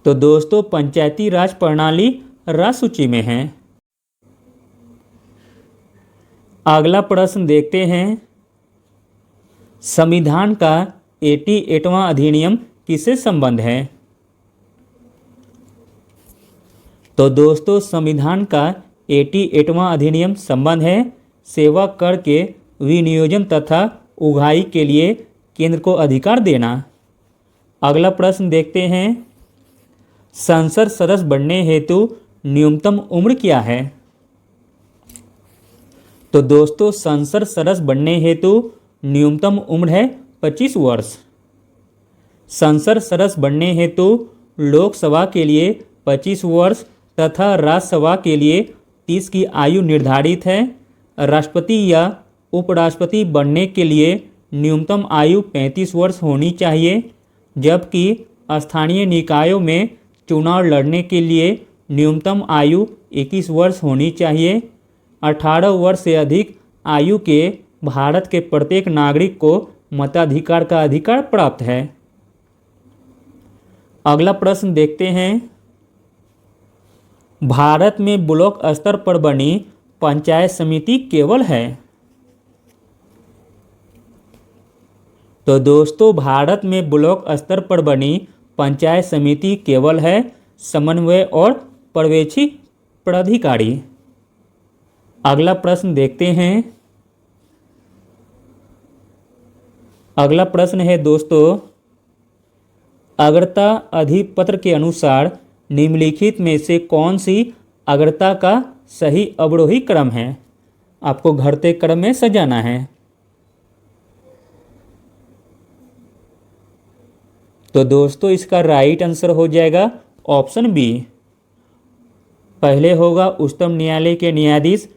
तो दोस्तों पंचायती राज प्रणाली राज्य सूची में है। अगला प्रश्न देखते हैं, संविधान का 88वां अधिनियम किससे संबंध है? तो दोस्तों संविधान का 88वां अधिनियम संबंध है सेवा कर के विनियोजन तथा उगाही के लिए केंद्र को अधिकार देना। अगला प्रश्न देखते हैं, संसद सदस्य बनने हेतु न्यूनतम उम्र क्या है? तो दोस्तों संसद सदस्य बनने हेतु न्यूनतम उम्र है 25 वर्ष। संसद सदस्य बनने हेतु लोकसभा के लिए 25 वर्ष तथा राज्यसभा के लिए 30 की आयु निर्धारित है। राष्ट्रपति या उपराष्ट्रपति बनने के लिए न्यूनतम आयु 35 वर्ष होनी चाहिए, जबकि स्थानीय निकायों में चुनाव लड़ने के लिए न्यूनतम आयु 21 वर्ष होनी चाहिए। 18 वर्ष से अधिक आयु के भारत के प्रत्येक नागरिक को मताधिकार का अधिकार प्राप्त है। अगला प्रश्न देखते हैं, भारत में ब्लॉक स्तर पर बनी पंचायत समिति केवल है? तो दोस्तों भारत में ब्लॉक स्तर पर बनी पंचायत समिति केवल है समन्वय और पर्यवेक्षी प्राधिकारी। अगला प्रश्न देखते हैं, अगला प्रश्न है दोस्तों, अग्रता अधिपत्र के अनुसार निम्नलिखित में से कौन सी अग्रता का सही अवरोही क्रम है? आपको घटते क्रम में सजाना है। तो दोस्तों इसका राइट आंसर हो जाएगा ऑप्शन बी। पहले होगा उच्चतम न्यायालय के न्यायाधीश,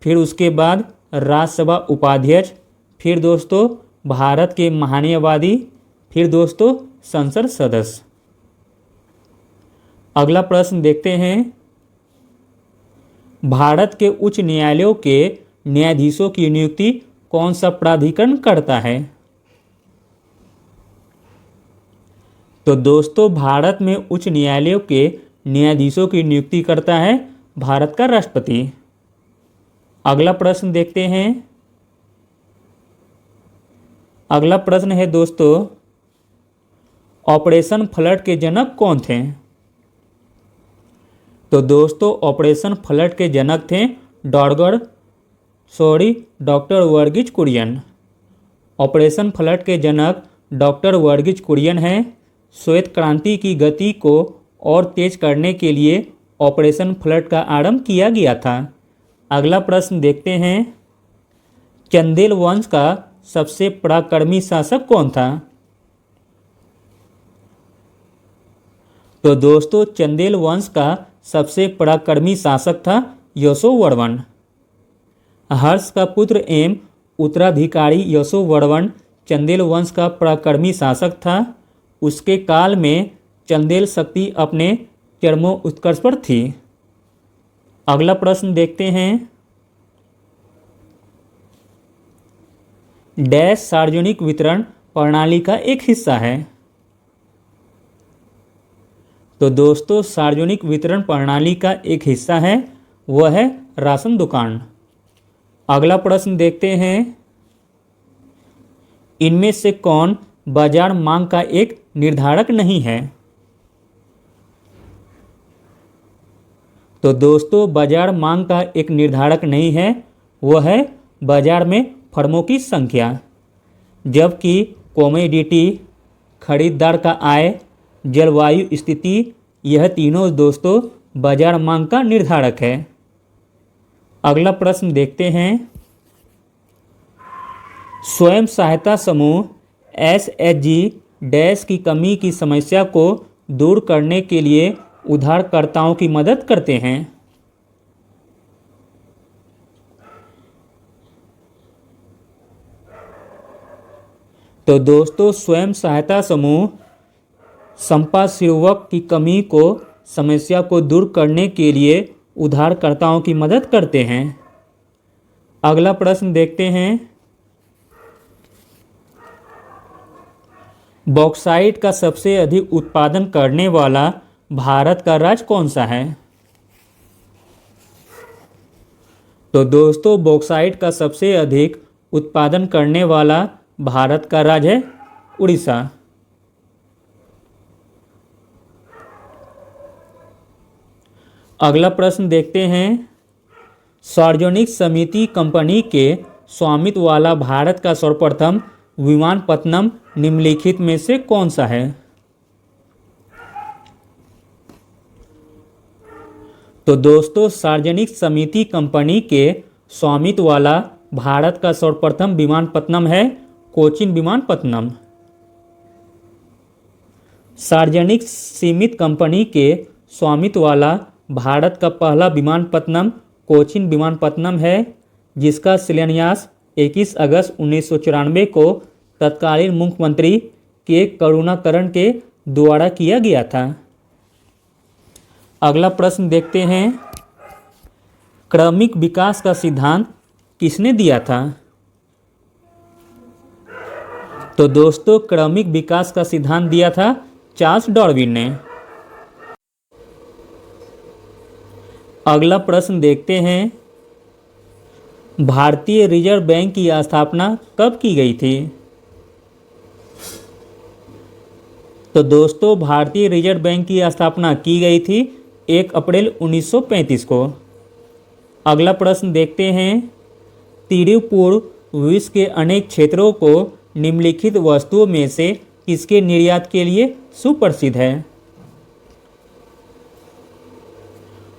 फिर उसके बाद राज्यसभा उपाध्यक्ष, फिर दोस्तों भारत के महान्यायवादी, फिर दोस्तों संसद सदस्य। अगला प्रश्न देखते हैं, भारत के उच्च न्यायालयों के न्यायाधीशों की नियुक्ति कौन सा प्राधिकरण करता है? तो दोस्तों भारत में उच्च न्यायालयों के न्यायाधीशों की नियुक्ति करता है भारत का राष्ट्रपति। अगला प्रश्न देखते हैं, अगला प्रश्न है दोस्तों, ऑपरेशन फ्लड के जनक कौन थे? तो दोस्तों ऑपरेशन फ्लड के जनक थे doctor Verghese Kurien. Operation flood के जनक डॉक्टर वर्गीज कुरियन हैं। श्वेत क्रांति की गति को और तेज करने के लिए ऑपरेशन फ्लड का आरंभ किया गया था। अगला प्रश्न देखते हैं, चंदेल वंश का सबसे पराक्रमी शासक कौन था? तो दोस्तों चंदेल वंश का सबसे पराक्रमी शासक था यशोवर्मन। हर्ष का पुत्र एवं उत्तराधिकारी यशोवर्मन चंदेल वंश का पराक्रमी शासक था। उसके काल में चंदेल शक्ति अपने चरमोत्कर्ष पर थी। अगला प्रश्न देखते हैं, डैश सार्वजनिक वितरण प्रणाली का एक हिस्सा है? तो दोस्तों सार्वजनिक वितरण प्रणाली का एक हिस्सा है, वह है राशन दुकान। अगला प्रश्न देखते हैं, इनमें से कौन बाजार मांग का एक निर्धारक नहीं है? तो दोस्तों बाजार मांग का एक निर्धारक नहीं है, वह है बाजार में फर्मों की संख्या। जबकि कमोडिटी, खरीदार का आय, जलवायु स्थिति, यह तीनों दोस्तों बाजार मांग का निर्धारक है। अगला प्रश्न देखते हैं, स्वयं सहायता समूह एसएचजी डैश की कमी की समस्या को दूर करने के लिए उधारकर्ताओं की मदद करते हैं। तो दोस्तों स्वयं सहायता समूह संपार्श्विक की कमी को समस्या को दूर करने के लिए उधारकर्ताओं की मदद करते हैं। अगला प्रश्न देखते हैं, बॉक्साइट का सबसे अधिक उत्पादन करने वाला भारत का राज्य कौन सा है? तो दोस्तों बॉक्साइट का सबसे अधिक उत्पादन करने वाला भारत का राज्य है उड़ीसा। अगला प्रश्न देखते हैं, सार्वजनिक समिति कंपनी के स्वामित्व वाला भारत का सर्वप्रथम विमानपत्तनम निम्नलिखित में से कौन सा है? तो दोस्तों सार्वजनिक समिति कंपनी के स्वामित्व वाला भारत का सर्वप्रथम विमानपत्तनम है कोचीन विमानपत्तनम। सार्वजनिक सीमित कंपनी के स्वामित्व वाला भारत का पहला विमानपत्तनम कोचीन विमानपत्तनम है, जिसका शिलान्यास 21 अगस्त 1994 को तत्कालीन मुख्यमंत्री के करुणाकरण के द्वारा किया गया था। अगला प्रश्न देखते हैं, क्रमिक विकास का सिद्धांत किसने दिया था? तो दोस्तों क्रमिक विकास का सिद्धांत दिया था चार्ल्स डार्विन ने। अगला प्रश्न देखते हैं, भारतीय रिजर्व बैंक की स्थापना कब की गई थी? तो दोस्तों भारतीय रिजर्व बैंक की स्थापना की गई थी 1 अप्रैल 1935 को। अगला प्रश्न देखते हैं, तिरुपुर विश्व के अनेक क्षेत्रों को निम्नलिखित वस्तुओं में से किसके निर्यात के लिए सुप्रसिद्ध है?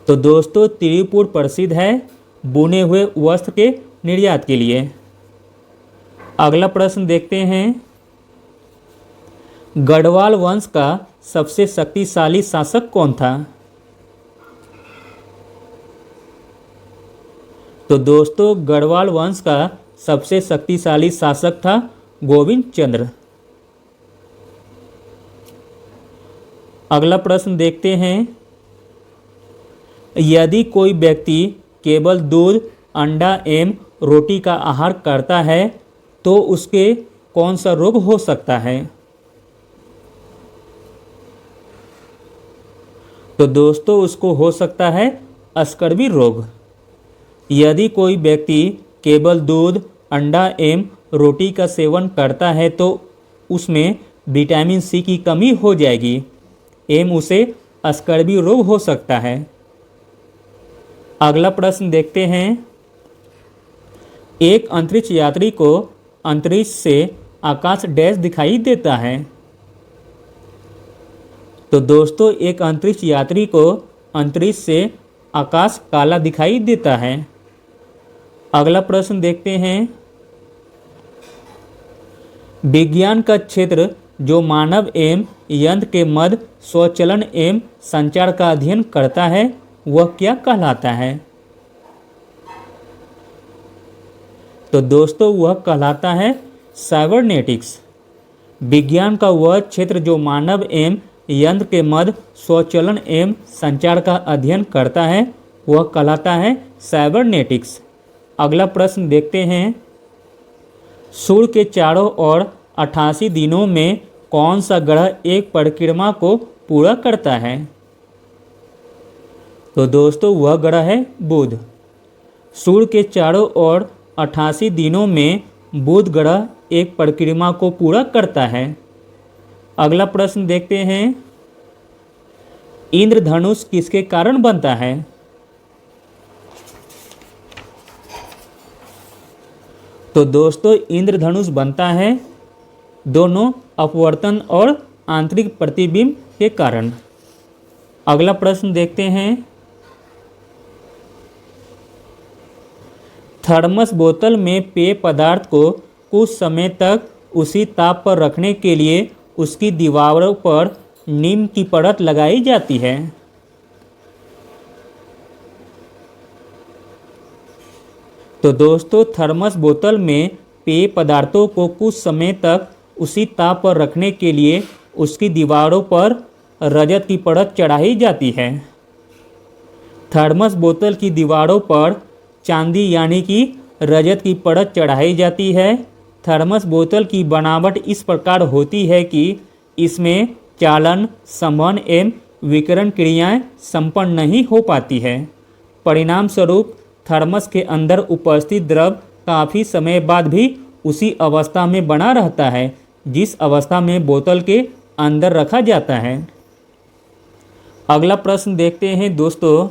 तो दोस्तों तिरुपुर प्रसिद्ध है बुने हुए वस्त्र के निर्यात के लिए। अगला प्रश्न देखते हैं, गढ़वाल वंश का सबसे शक्तिशाली शासक कौन था? तो दोस्तों गढ़वाल वंश का सबसे शक्तिशाली शासक था गोविंद चंद्र। अगला प्रश्न देखते हैं, यदि कोई व्यक्ति केवल दूध, अंडा एवं रोटी का आहार करता है तो उसके कौन सा रोग हो सकता है? तो दोस्तों उसको हो सकता है स्कर्वी रोग। यदि कोई व्यक्ति केवल दूध, अंडा एवं रोटी का सेवन करता है तो उसमें विटामिन सी की कमी हो जाएगी एवं उसे स्कर्वी रोग हो सकता है। अगला प्रश्न देखते हैं, एक अंतरिक्ष यात्री को अंतरिक्ष से आकाश डैश दिखाई देता है। तो दोस्तों एक अंतरिक्ष यात्री को अंतरिक्ष से आकाश काला दिखाई देता है। अगला प्रश्न देखते हैं। विज्ञान का क्षेत्र जो मानव एवं यंत्र के मध्य स्वचलन एवं संचार का अध्ययन करता है वह क्या कहलाता है? तो दोस्तों वह कहलाता है साइबरनेटिक्स। विज्ञान का वह क्षेत्र जो मानव एवं यंत्र के मध्य स्वचलन एवं संचार का अध्ययन करता है वह कहलाता है साइबरनेटिक्स। अगला प्रश्न देखते हैं। सूर्य के चारों ओर 88 दिनों में कौन सा ग्रह एक परिक्रमा को पूरा करता है? तो दोस्तों वह ग्रह है बुध। सूर्य के चारों ओर 88 दिनों में बुध ग्रह एक परिक्रमा को पूरा करता है। अगला प्रश्न देखते हैं। इंद्रधनुष किसके कारण बनता है? तो दोस्तों इंद्रधनुष बनता है दोनों अपवर्तन और आंतरिक प्रतिबिंब के कारण। अगला प्रश्न देखते हैं। थर्मस बोतल में पेय पदार्थ को कुछ समय तक उसी ताप पर रखने के लिए उसकी दीवारों पर नीम की परत लगाई जाती है। तो दोस्तों थर्मस बोतल में पेय पदार्थों को कुछ समय तक उसी ताप पर रखने के लिए उसकी दीवारों पर रजत की परत चढ़ाई जाती है। थर्मस बोतल की दीवारों पर चांदी यानी कि रजत की परत चढ़ाई जाती है। थर्मस बोतल की बनावट इस प्रकार होती है कि इसमें चालन, संवहन एवं विकिरण क्रियाएं संपन्न नहीं हो पाती है। परिणाम स्वरूप थर्मस के अंदर उपस्थित द्रव काफ़ी समय बाद भी उसी अवस्था में बना रहता है जिस अवस्था में बोतल के अंदर रखा जाता है। अगला प्रश्न देखते हैं दोस्तों।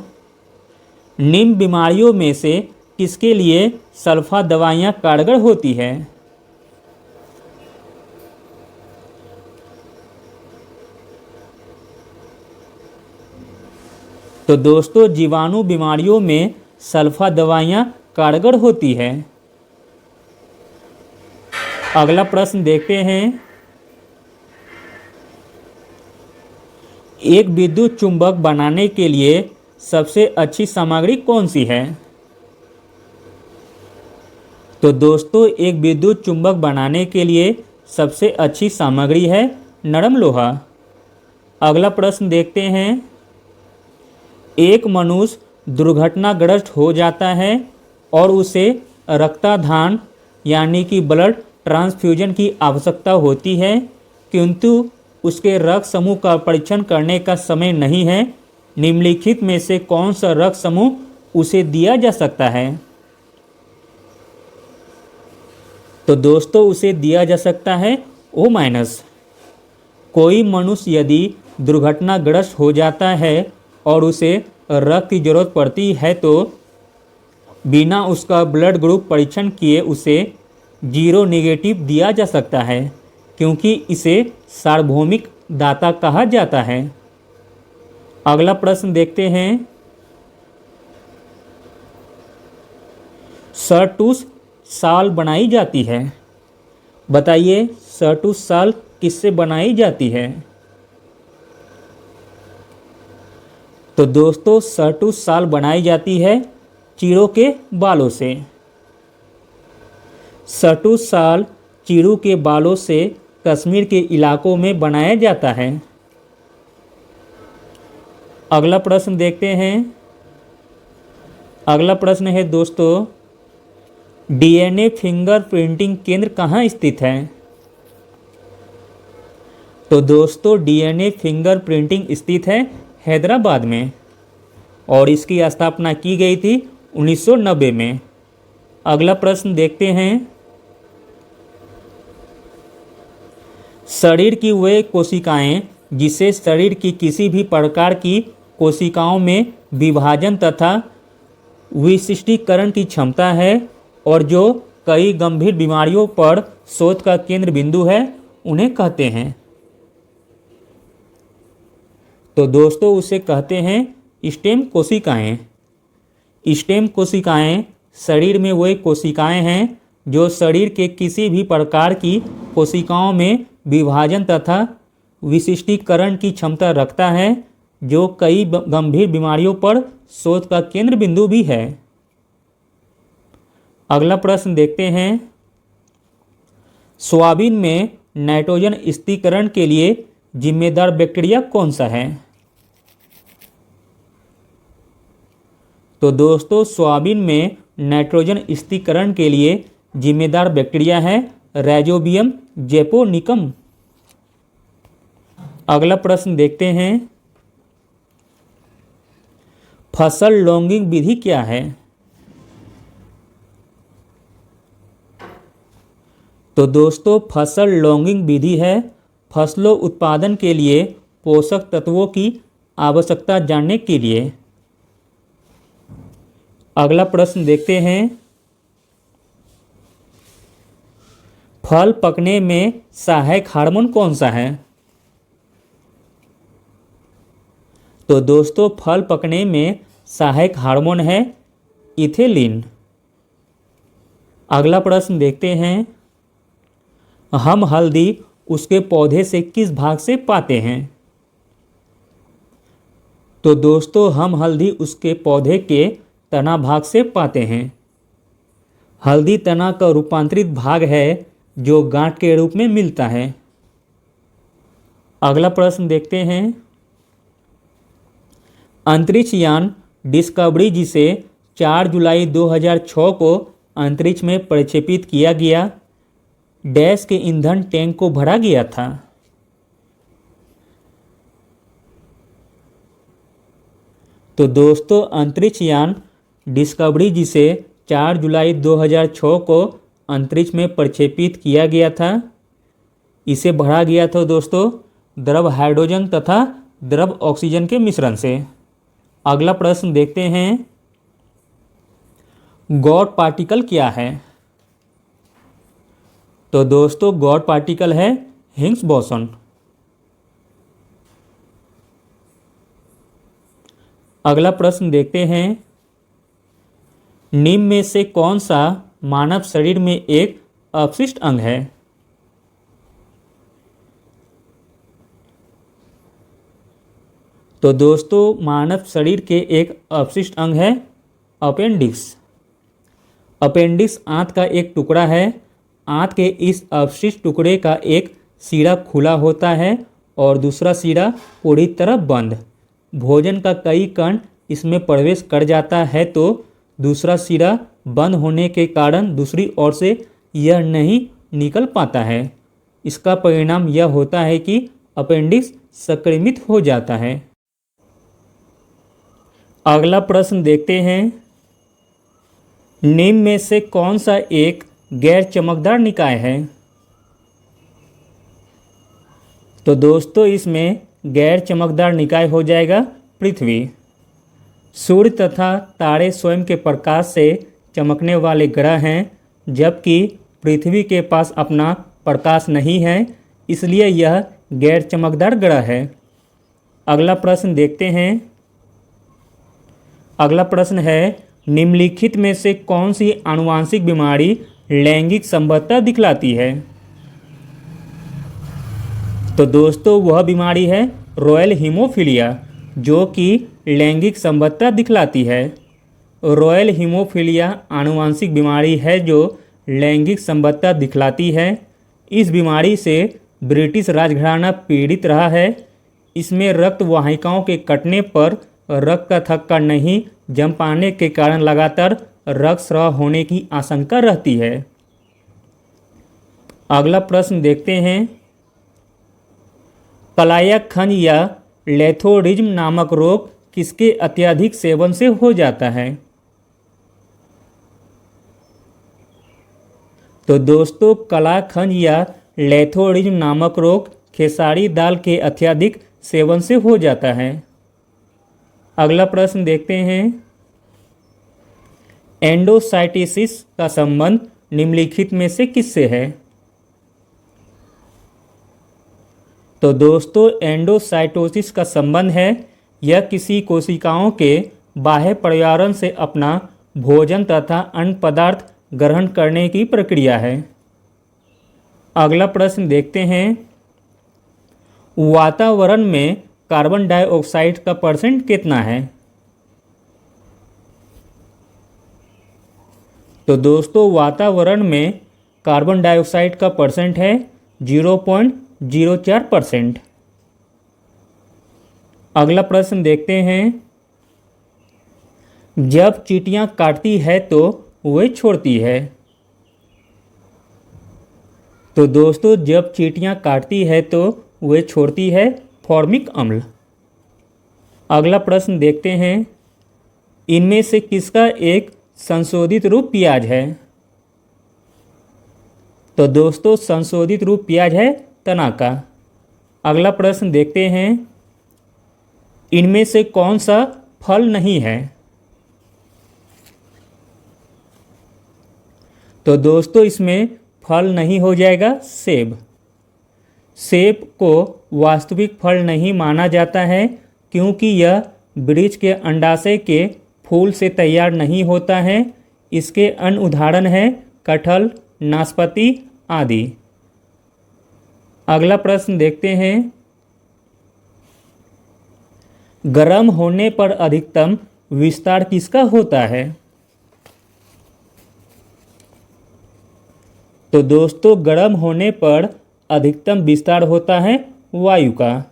निम्न बीमारियों में से किसके लिए सल्फा दवाइयाँ कारगर होती है? तो दोस्तों जीवाणु बीमारियों में सल्फा दवाइयाँ कारगर होती है। अगला प्रश्न देखते हैं। एक विद्युत चुंबक बनाने के लिए सबसे अच्छी सामग्री कौन सी है? तो दोस्तों एक विद्युत चुंबक बनाने के लिए सबसे अच्छी सामग्री है नरम लोहा। अगला प्रश्न देखते हैं। एक मनुष्य दुर्घटनाग्रस्त हो जाता है और उसे रक्तदान यानी कि ब्लड ट्रांसफ्यूजन की आवश्यकता होती है, किंतु उसके रक्त समूह का परीक्षण करने का समय नहीं है। निम्नलिखित में से कौन सा रक्त समूह उसे दिया जा सकता है? तो दोस्तों उसे दिया जा सकता है O-। कोई मनुष्य यदि दुर्घटनाग्रस्त हो जाता है और उसे रक्त की जरूरत पड़ती है तो बिना उसका ब्लड ग्रुप परीक्षण किए उसे 0 नेगेटिव दिया जा सकता है, क्योंकि इसे सार्वभौमिक दाता कहा जाता है। अगला प्रश्न देखते हैं। सरटूस साल बनाई जाती है। बताइए सरटूस साल किससे बनाई जाती है? तो दोस्तों सरटूस साल बनाई जाती है चीड़ों के बालों से। सरटूस साल चीड़ों के बालों से कश्मीर के इलाकों में बनाया जाता है। अगला प्रश्न देखते हैं। अगला प्रश्न है दोस्तों, डीएनए फिंगरप्रिंटिंग केंद्र कहाँ स्थित है? तो दोस्तों डीएनए फिंगरप्रिंटिंग स्थित है हैदराबाद में और इसकी स्थापना की गई थी 1990 में। अगला प्रश्न देखते हैं। शरीर की वे कोशिकाएं जिसे शरीर की किसी भी प्रकार की कोशिकाओं में विभाजन तथा विशिष्टीकरण की क्षमता है और जो कई गंभीर बीमारियों पर शोध का केंद्र बिंदु है, उन्हें कहते हैं? तो दोस्तों उसे कहते हैं स्टेम कोशिकाएं। स्टेम कोशिकाएं शरीर में वे कोशिकाएं हैं जो शरीर के किसी भी प्रकार की कोशिकाओं में विभाजन तथा विशिष्टीकरण की क्षमता रखता है, जो कई गंभीर बीमारियों पर शोध का केंद्र बिंदु भी है। अगला प्रश्न देखते हैं, सोयाबीन में नाइट्रोजन स्थिरीकरण के लिए जिम्मेदार बैक्टीरिया कौन सा है? तो दोस्तों सोयाबीन में नाइट्रोजन स्थिरीकरण के लिए जिम्मेदार बैक्टीरिया है राइजोबियम जैपोनिकम। अगला प्रश्न देखते हैं, फसल लॉगिंग विधि क्या है? तो दोस्तों फसल लॉगिंग विधि है फसलों उत्पादन के लिए पोषक तत्वों की आवश्यकता जानने के लिए। अगला प्रश्न देखते हैं, फल पकने में सहायक हार्मोन कौन सा है? तो दोस्तों फल पकने में सहायक हार्मोन है इथेलिन। अगला प्रश्न देखते हैं, हम हल्दी उसके पौधे से किस भाग से पाते हैं? तो दोस्तों हम हल्दी उसके पौधे के तना भाग से पाते हैं। हल्दी तना का रूपांतरित भाग है जो गांठ के रूप में मिलता है। अगला प्रश्न देखते हैं, अंतरिक्ष यान डिस्कवरी जिसे 4 जुलाई 2006 को अंतरिक्ष में प्रक्षेपित किया गया, डैश के ईंधन टैंक को भरा गया था? तो दोस्तों अंतरिक्ष यान डिस्कवरी जिसे 4 जुलाई 2006 को अंतरिक्ष में प्रक्षेपित किया गया था, इसे भरा गया था दोस्तों द्रव हाइड्रोजन तथा द्रव ऑक्सीजन के मिश्रण से। अगला प्रश्न देखते हैं, गॉड पार्टिकल क्या है? तो दोस्तों गॉड पार्टिकल है हिग्स बोसॉन। अगला प्रश्न देखते हैं, निम्न में से कौन सा मानव शरीर में एक अपशिष्ट अंग है? तो दोस्तों मानव शरीर के एक अपशिष्ट अंग है अपेंडिक्स। अपेंडिक्स आंत का एक टुकड़ा है। आंत के इस अपशिष्ट टुकड़े का एक सिरा खुला होता है और दूसरा सिरा पूरी तरह बंद। भोजन का कई कण इसमें प्रवेश कर जाता है तो दूसरा सिरा बंद होने के कारण दूसरी ओर से यह नहीं निकल पाता है। इसका परिणाम यह होता है कि अपेंडिक्स संक्रमित हो जाता है। अगला प्रश्न देखते हैं, निम्न में से कौन सा एक गैर चमकदार निकाय है? तो दोस्तों इसमें गैर चमकदार निकाय हो जाएगा पृथ्वी। सूर्य तथा तारे स्वयं के प्रकाश से चमकने वाले ग्रह हैं, जबकि पृथ्वी के पास अपना प्रकाश नहीं है, इसलिए यह गैर चमकदार ग्रह है। अगला प्रश्न देखते हैं। अगला प्रश्न है, निम्नलिखित में से कौन सी आनुवांशिक बीमारी लैंगिक संबद्धता दिखलाती है? तो दोस्तों वह बीमारी है रॉयल हीमोफीलिया, जो कि लैंगिक संबद्धता दिखलाती है। रॉयल हीमोफीलिया आनुवांशिक बीमारी है जो लैंगिक संबद्धता दिखलाती है। इस बीमारी से ब्रिटिश राजघराना पीड़ित रहा है। इसमें रक्त वाहिकाओं के कटने पर रक्त का थक्का नहीं जम पाने के कारण लगातार रक्तस्राव होने की आशंका रहती है। अगला प्रश्न देखते हैं, कलायखंज या लेथोरिज्म नामक रोग किसके अत्यधिक सेवन से हो जाता है? तो दोस्तों कलायखंज या लेथोरिज्म नामक रोग खेसारी दाल के अत्यधिक सेवन से हो जाता है। अगला प्रश्न देखते हैं, एंडोसाइटिसिस का संबंध निम्नलिखित में से किससे है? तो दोस्तों एंडोसाइटोसिस का संबंध है, यह किसी कोशिकाओं के बाह्य पर्यावरण से अपना भोजन तथा अन्य पदार्थ ग्रहण करने की प्रक्रिया है। अगला प्रश्न देखते हैं, वातावरण में कार्बन डाइऑक्साइड का परसेंट कितना है? तो दोस्तों वातावरण में कार्बन डाइऑक्साइड का परसेंट है 0.04%। अगला प्रश्न देखते हैं, जब चींटियां काटती है तो वे छोड़ती है। तो दोस्तों जब चींटियां काटती है तो वे छोड़ती है फॉर्मिक अम्ल। अगला प्रश्न देखते हैं, इनमें से किसका एक संशोधित रूप प्याज है? तो दोस्तों संशोधित रूप प्याज है तना का। अगला प्रश्न देखते हैं, इनमें से कौन सा फल नहीं है? तो दोस्तों इसमें फल नहीं हो जाएगा सेब। सेब को वास्तविक फल नहीं माना जाता है क्योंकि यह वृक्ष के अंडाशय के फूल से तैयार नहीं होता है। इसके अन्य उदाहरण हैं कटहल, नाशपाती आदि। अगला प्रश्न देखते हैं, गर्म होने पर अधिकतम विस्तार किसका होता है? तो दोस्तों गर्म होने पर अधिकतम विस्तार होता है वायु का।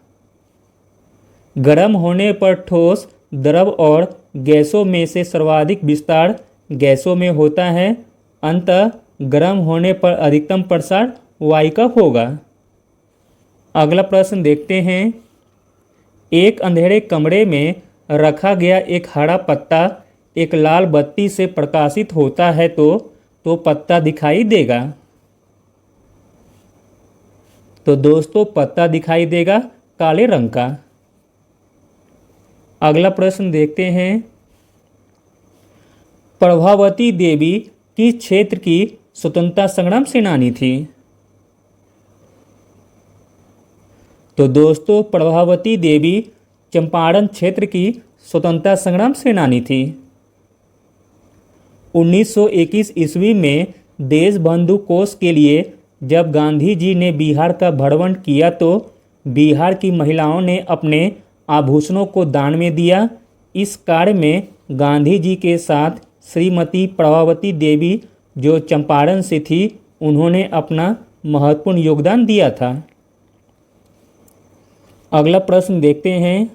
गर्म होने पर ठोस, द्रव और गैसों में से सर्वाधिक विस्तार गैसों में होता है। अतः गर्म होने पर अधिकतम प्रसार वायु का होगा। अगला प्रश्न देखते हैं, एक अंधेरे कमरे में रखा गया एक हरा पत्ता एक लाल बत्ती से प्रकाशित होता है तो पत्ता दिखाई देगा। तो दोस्तों पत्ता दिखाई देगा काले रंग का। अगला प्रश्न देखते हैं, प्रभावती देवी किस क्षेत्र की स्वतंत्रता संग्राम सेनानी थी? तो दोस्तों प्रभावती देवी चंपारण क्षेत्र की स्वतंत्रता संग्राम सेनानी थी। 1921 ईस्वी में देशबंधु कोष के लिए जब गांधी जी ने बिहार का भ्रमण किया तो बिहार की महिलाओं ने अपने आभूषणों को दान में दिया। इस कार्य में गांधी जी के साथ श्रीमती प्रभावती देवी जो चंपारण से थी, उन्होंने अपना महत्वपूर्ण योगदान दिया था। अगला प्रश्न देखते हैं,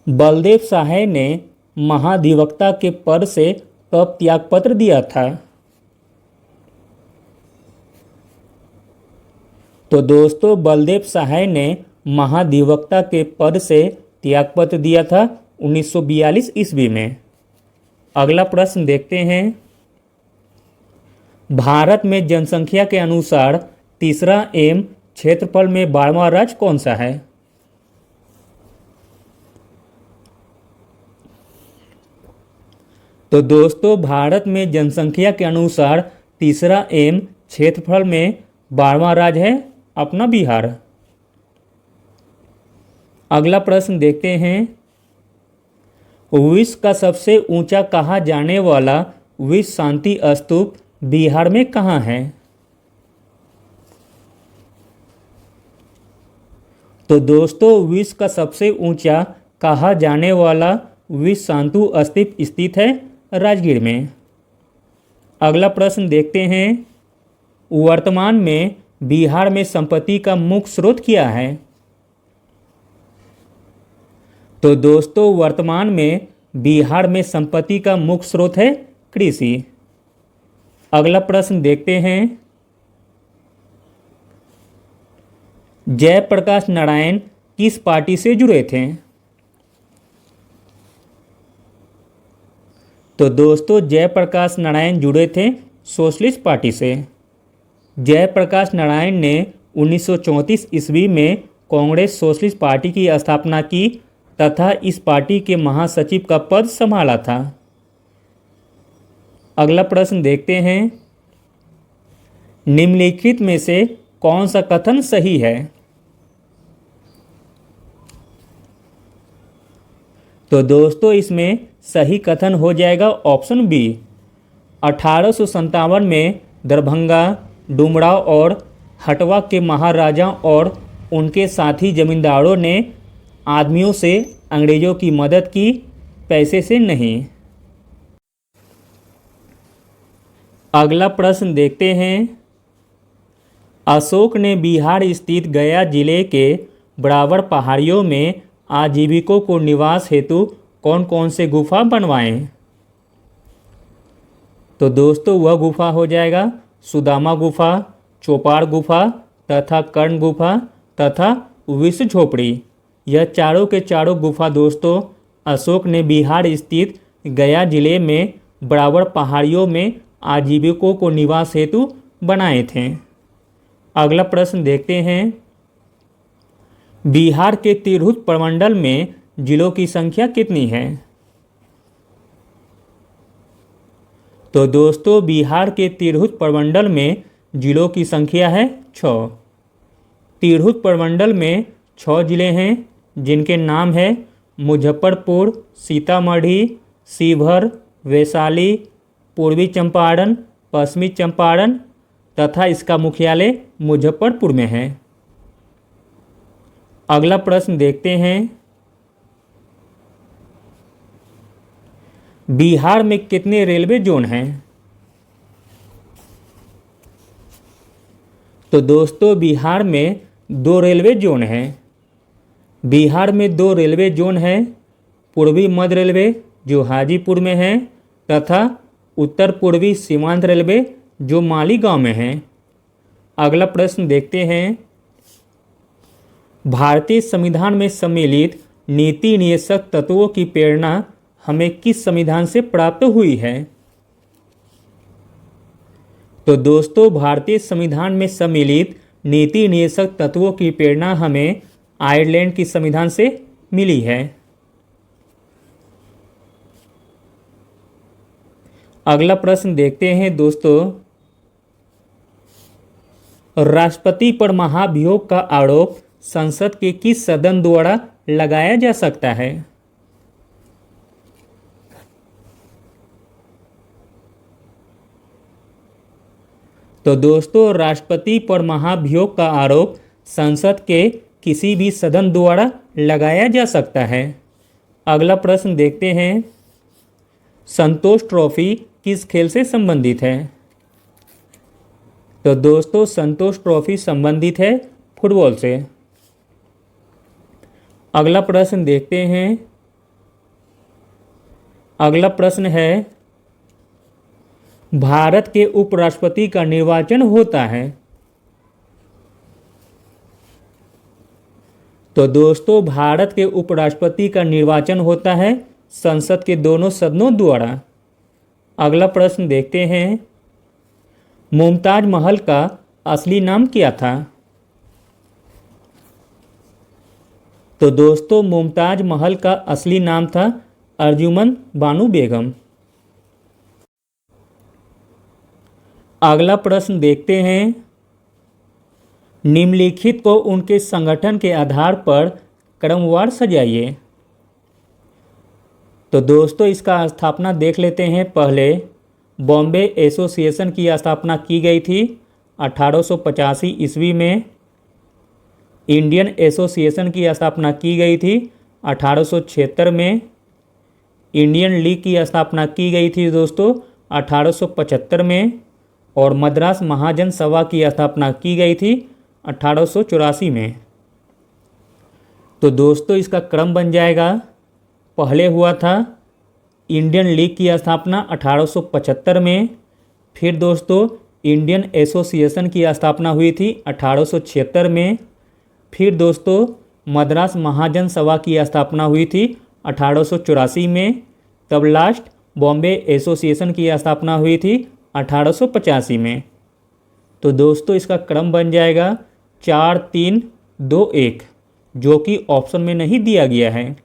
बलदेव सहाय ने महाधिवक्ता के पद से कब त्यागपत्र दिया था? तो दोस्तों बलदेव सहाय ने महाधिवक्ता के पद से त्यागपत्र दिया था 1942 ईस्वी में। अगला प्रश्न देखते हैं, भारत में जनसंख्या के अनुसार तीसरा एवं क्षेत्रफल में 12वां राज्य कौन सा है? तो दोस्तों भारत में जनसंख्या के अनुसार तीसरा एवं क्षेत्रफल में 12वां राज्य है अपना बिहार। अगला प्रश्न देखते हैं, विश्व का सबसे ऊंचा कहा जाने वाला विश्व शांति स्तूप बिहार में कहाँ है? तो दोस्तों विश्व का सबसे ऊंचा कहा जाने वाला विश्व शांति स्तूप स्थित है राजगीर में। अगला प्रश्न देखते हैं, वर्तमान में बिहार में संपत्ति का मुख्य स्रोत क्या है? तो दोस्तों वर्तमान में बिहार में संपत्ति का मुख्य स्रोत है कृषि। अगला प्रश्न देखते हैं, जयप्रकाश नारायण किस पार्टी से जुड़े थे? तो दोस्तों जयप्रकाश नारायण जुड़े थे सोशलिस्ट पार्टी से। जयप्रकाश नारायण ने 1934 ईस्वी में कांग्रेस सोशलिस्ट पार्टी की स्थापना की तथा इस पार्टी के महासचिव का पद संभाला था। अगला प्रश्न देखते हैं, निम्नलिखित में से कौन सा कथन सही है? तो दोस्तों इसमें सही कथन हो जाएगा ऑप्शन बी। 1857 में दरभंगा, डुमराव और हटवा के महाराजा और उनके साथी जमींदारों ने आदमियों से अंग्रेजों की मदद की, पैसे से नहीं। अगला प्रश्न देखते हैं, अशोक ने बिहार स्थित गया जिले के बराबर पहाड़ियों में आजीविकों को निवास हेतु कौन कौन से गुफा बनवाए? तो दोस्तों वह गुफा हो जाएगा सुदामा गुफा, चौपाड़ गुफा तथा कर्ण गुफा तथा विश्व झोपड़ी। यह चारों के चारों गुफा दोस्तों अशोक ने बिहार स्थित गया जिले में बराबर पहाड़ियों में आजीविकों को निवास हेतु बनाए थे। अगला प्रश्न देखते हैं, बिहार के तिरहुत प्रमंडल में जिलों की संख्या कितनी है? तो दोस्तों बिहार के तिरहुत प्रमंडल में जिलों की संख्या है 6। तिरहुत प्रमंडल में 6 जिले हैं जिनके नाम है मुजफ्फरपुर, सीतामढ़ी, शिवहर, वैशाली, पूर्वी चंपारण, पश्चिमी चंपारण तथा इसका मुख्यालय मुजफ्फरपुर में है। अगला प्रश्न देखते हैं, बिहार में कितने रेलवे जोन हैं? तो दोस्तों बिहार में 2 रेलवे जोन हैं। बिहार में 2 रेलवे जोन हैं, पूर्वी मध्य रेलवे जो हाजीपुर में है तथा उत्तर पूर्वी सीमांत रेलवे जो मालीगांव में है। अगला प्रश्न देखते हैं, भारतीय संविधान में सम्मिलित नीति नियेशक तत्वों की प्रेरणा हमें किस संविधान से प्राप्त हुई है? तो दोस्तों भारतीय संविधान में सम्मिलित नीति नियेशक तत्वों की प्रेरणा हमें आयरलैंड की संविधान से मिली है। अगला प्रश्न देखते हैं दोस्तों, राष्ट्रपति पर महाभियोग का आरोप संसद के किस सदन द्वारा लगाया जा सकता है? तो दोस्तों राष्ट्रपति पर महाभियोग का आरोप संसद के किसी भी सदन द्वारा लगाया जा सकता है। अगला प्रश्न देखते हैं, संतोष ट्रॉफी किस खेल से संबंधित है? तो दोस्तों संतोष ट्रॉफी संबंधित है फुटबॉल से। अगला प्रश्न देखते हैं, अगला प्रश्न है, भारत के उपराष्ट्रपति का निर्वाचन होता है? तो दोस्तों भारत के उपराष्ट्रपति का निर्वाचन होता है संसद के दोनों सदनों द्वारा। अगला प्रश्न देखते हैं, मुमताज महल का असली नाम क्या था? तो दोस्तों मुमताज महल का असली नाम था अर्जुमंद बानो बेगम। अगला प्रश्न देखते हैं, निम्नलिखित को उनके संगठन के आधार पर क्रमवार सजाइए। तो दोस्तों इसका स्थापना देख लेते हैं। पहले बॉम्बे एसोसिएशन की स्थापना की गई थी 1885 ईस्वी में। इंडियन एसोसिएशन की स्थापना की गई थी 1876 में। इंडियन लीग की स्थापना की गई थी दोस्तों 1875 में। और मद्रास महाजन सभा की स्थापना की गई थी 1884 में। तो दोस्तों इसका क्रम बन जाएगा, पहले हुआ था इंडियन लीग की स्थापना 1875 में। फिर दोस्तों इंडियन एसोसिएशन की स्थापना हुई थी 1876 में। फिर दोस्तों मद्रास महाजन सभा की स्थापना हुई थी 1884 में। तब लास्ट बॉम्बे एसोसिएशन की स्थापना हुई थी 1885 में। तो दोस्तों इसका क्रम बन जाएगा 4, 3, 2, 1, जो कि ऑप्शन में नहीं दिया गया है।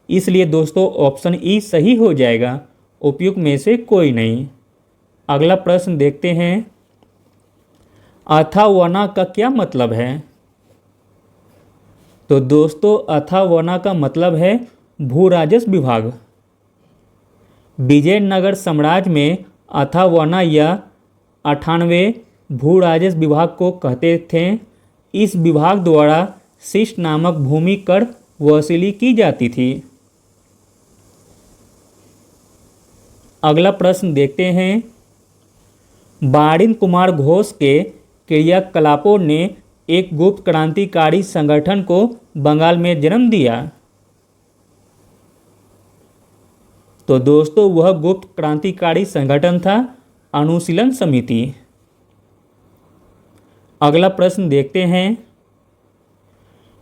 इसलिए दोस्तों ऑप्शन ई सही हो जाएगा। उपयुक्त में से कोई नहीं। अगला प्रश्न देखते हैं, अथावना का क्या मतलब है? तो दोस्तों अथावना का मतलब है भू राजस्व विभाग। विजयनगर साम्राज्य में अथावना या 98वें भू राजस्व विभाग को कहते थे। इस विभाग द्वारा शिष्ट नामक भूमि कर वसूली की जाती थी। अगला प्रश्न देखते हैं, बारिन कुमार घोष के क्रियाकलापों ने एक गुप्त क्रांतिकारी संगठन को बंगाल में जन्म दिया। तो दोस्तों वह गुप्त क्रांतिकारी संगठन था अनुशीलन समिति। अगला प्रश्न देखते हैं,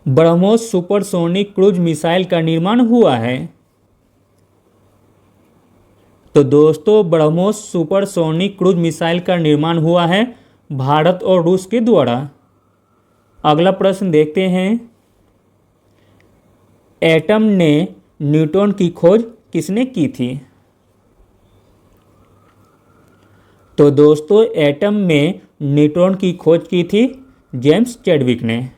ब्रह्मोस सुपरसोनिक क्रूज मिसाइल का निर्माण हुआ है। तो दोस्तों ब्रह्मोस सुपरसोनिक क्रूज मिसाइल का निर्माण हुआ है भारत और रूस के द्वारा। अगला प्रश्न देखते हैं, एटम ने न्यूट्रॉन की खोज किसने की थी? तो दोस्तों एटम में न्यूट्रॉन की खोज की थी जेम्स चैडविक ने।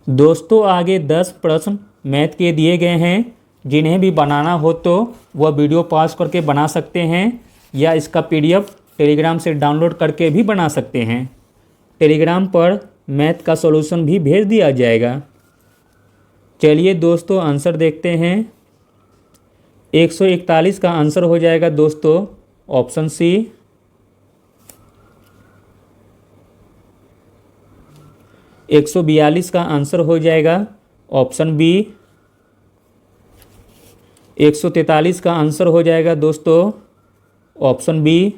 दोस्तों आगे 10 प्रश्न मैथ के दिए गए हैं, जिन्हें भी बनाना हो तो वह वीडियो पॉज करके बना सकते हैं या इसका PDF टेलीग्राम से डाउनलोड करके भी बना सकते हैं। टेलीग्राम पर मैथ का सॉल्यूशन भी भेज दिया जाएगा। चलिए दोस्तों आंसर देखते हैं। 141 का आंसर हो जाएगा दोस्तों ऑप्शन सी। 142 का आंसर हो जाएगा ऑप्शन बी। 143 का आंसर हो जाएगा दोस्तों ऑप्शन बी।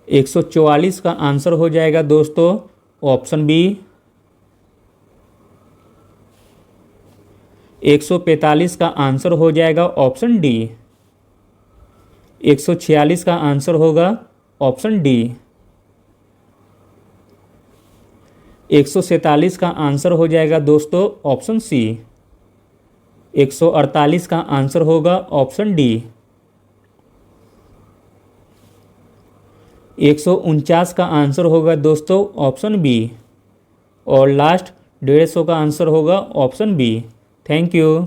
144 का आंसर हो जाएगा दोस्तों ऑप्शन बी। 145 का आंसर हो जाएगा ऑप्शन डी। 146 का आंसर होगा ऑप्शन डी। 147 का आंसर हो जाएगा दोस्तों ऑप्शन सी। 148 का आंसर होगा ऑप्शन डी। 149 का आंसर होगा दोस्तों ऑप्शन बी। और लास्ट 150 का आंसर होगा ऑप्शन बी। Thank you.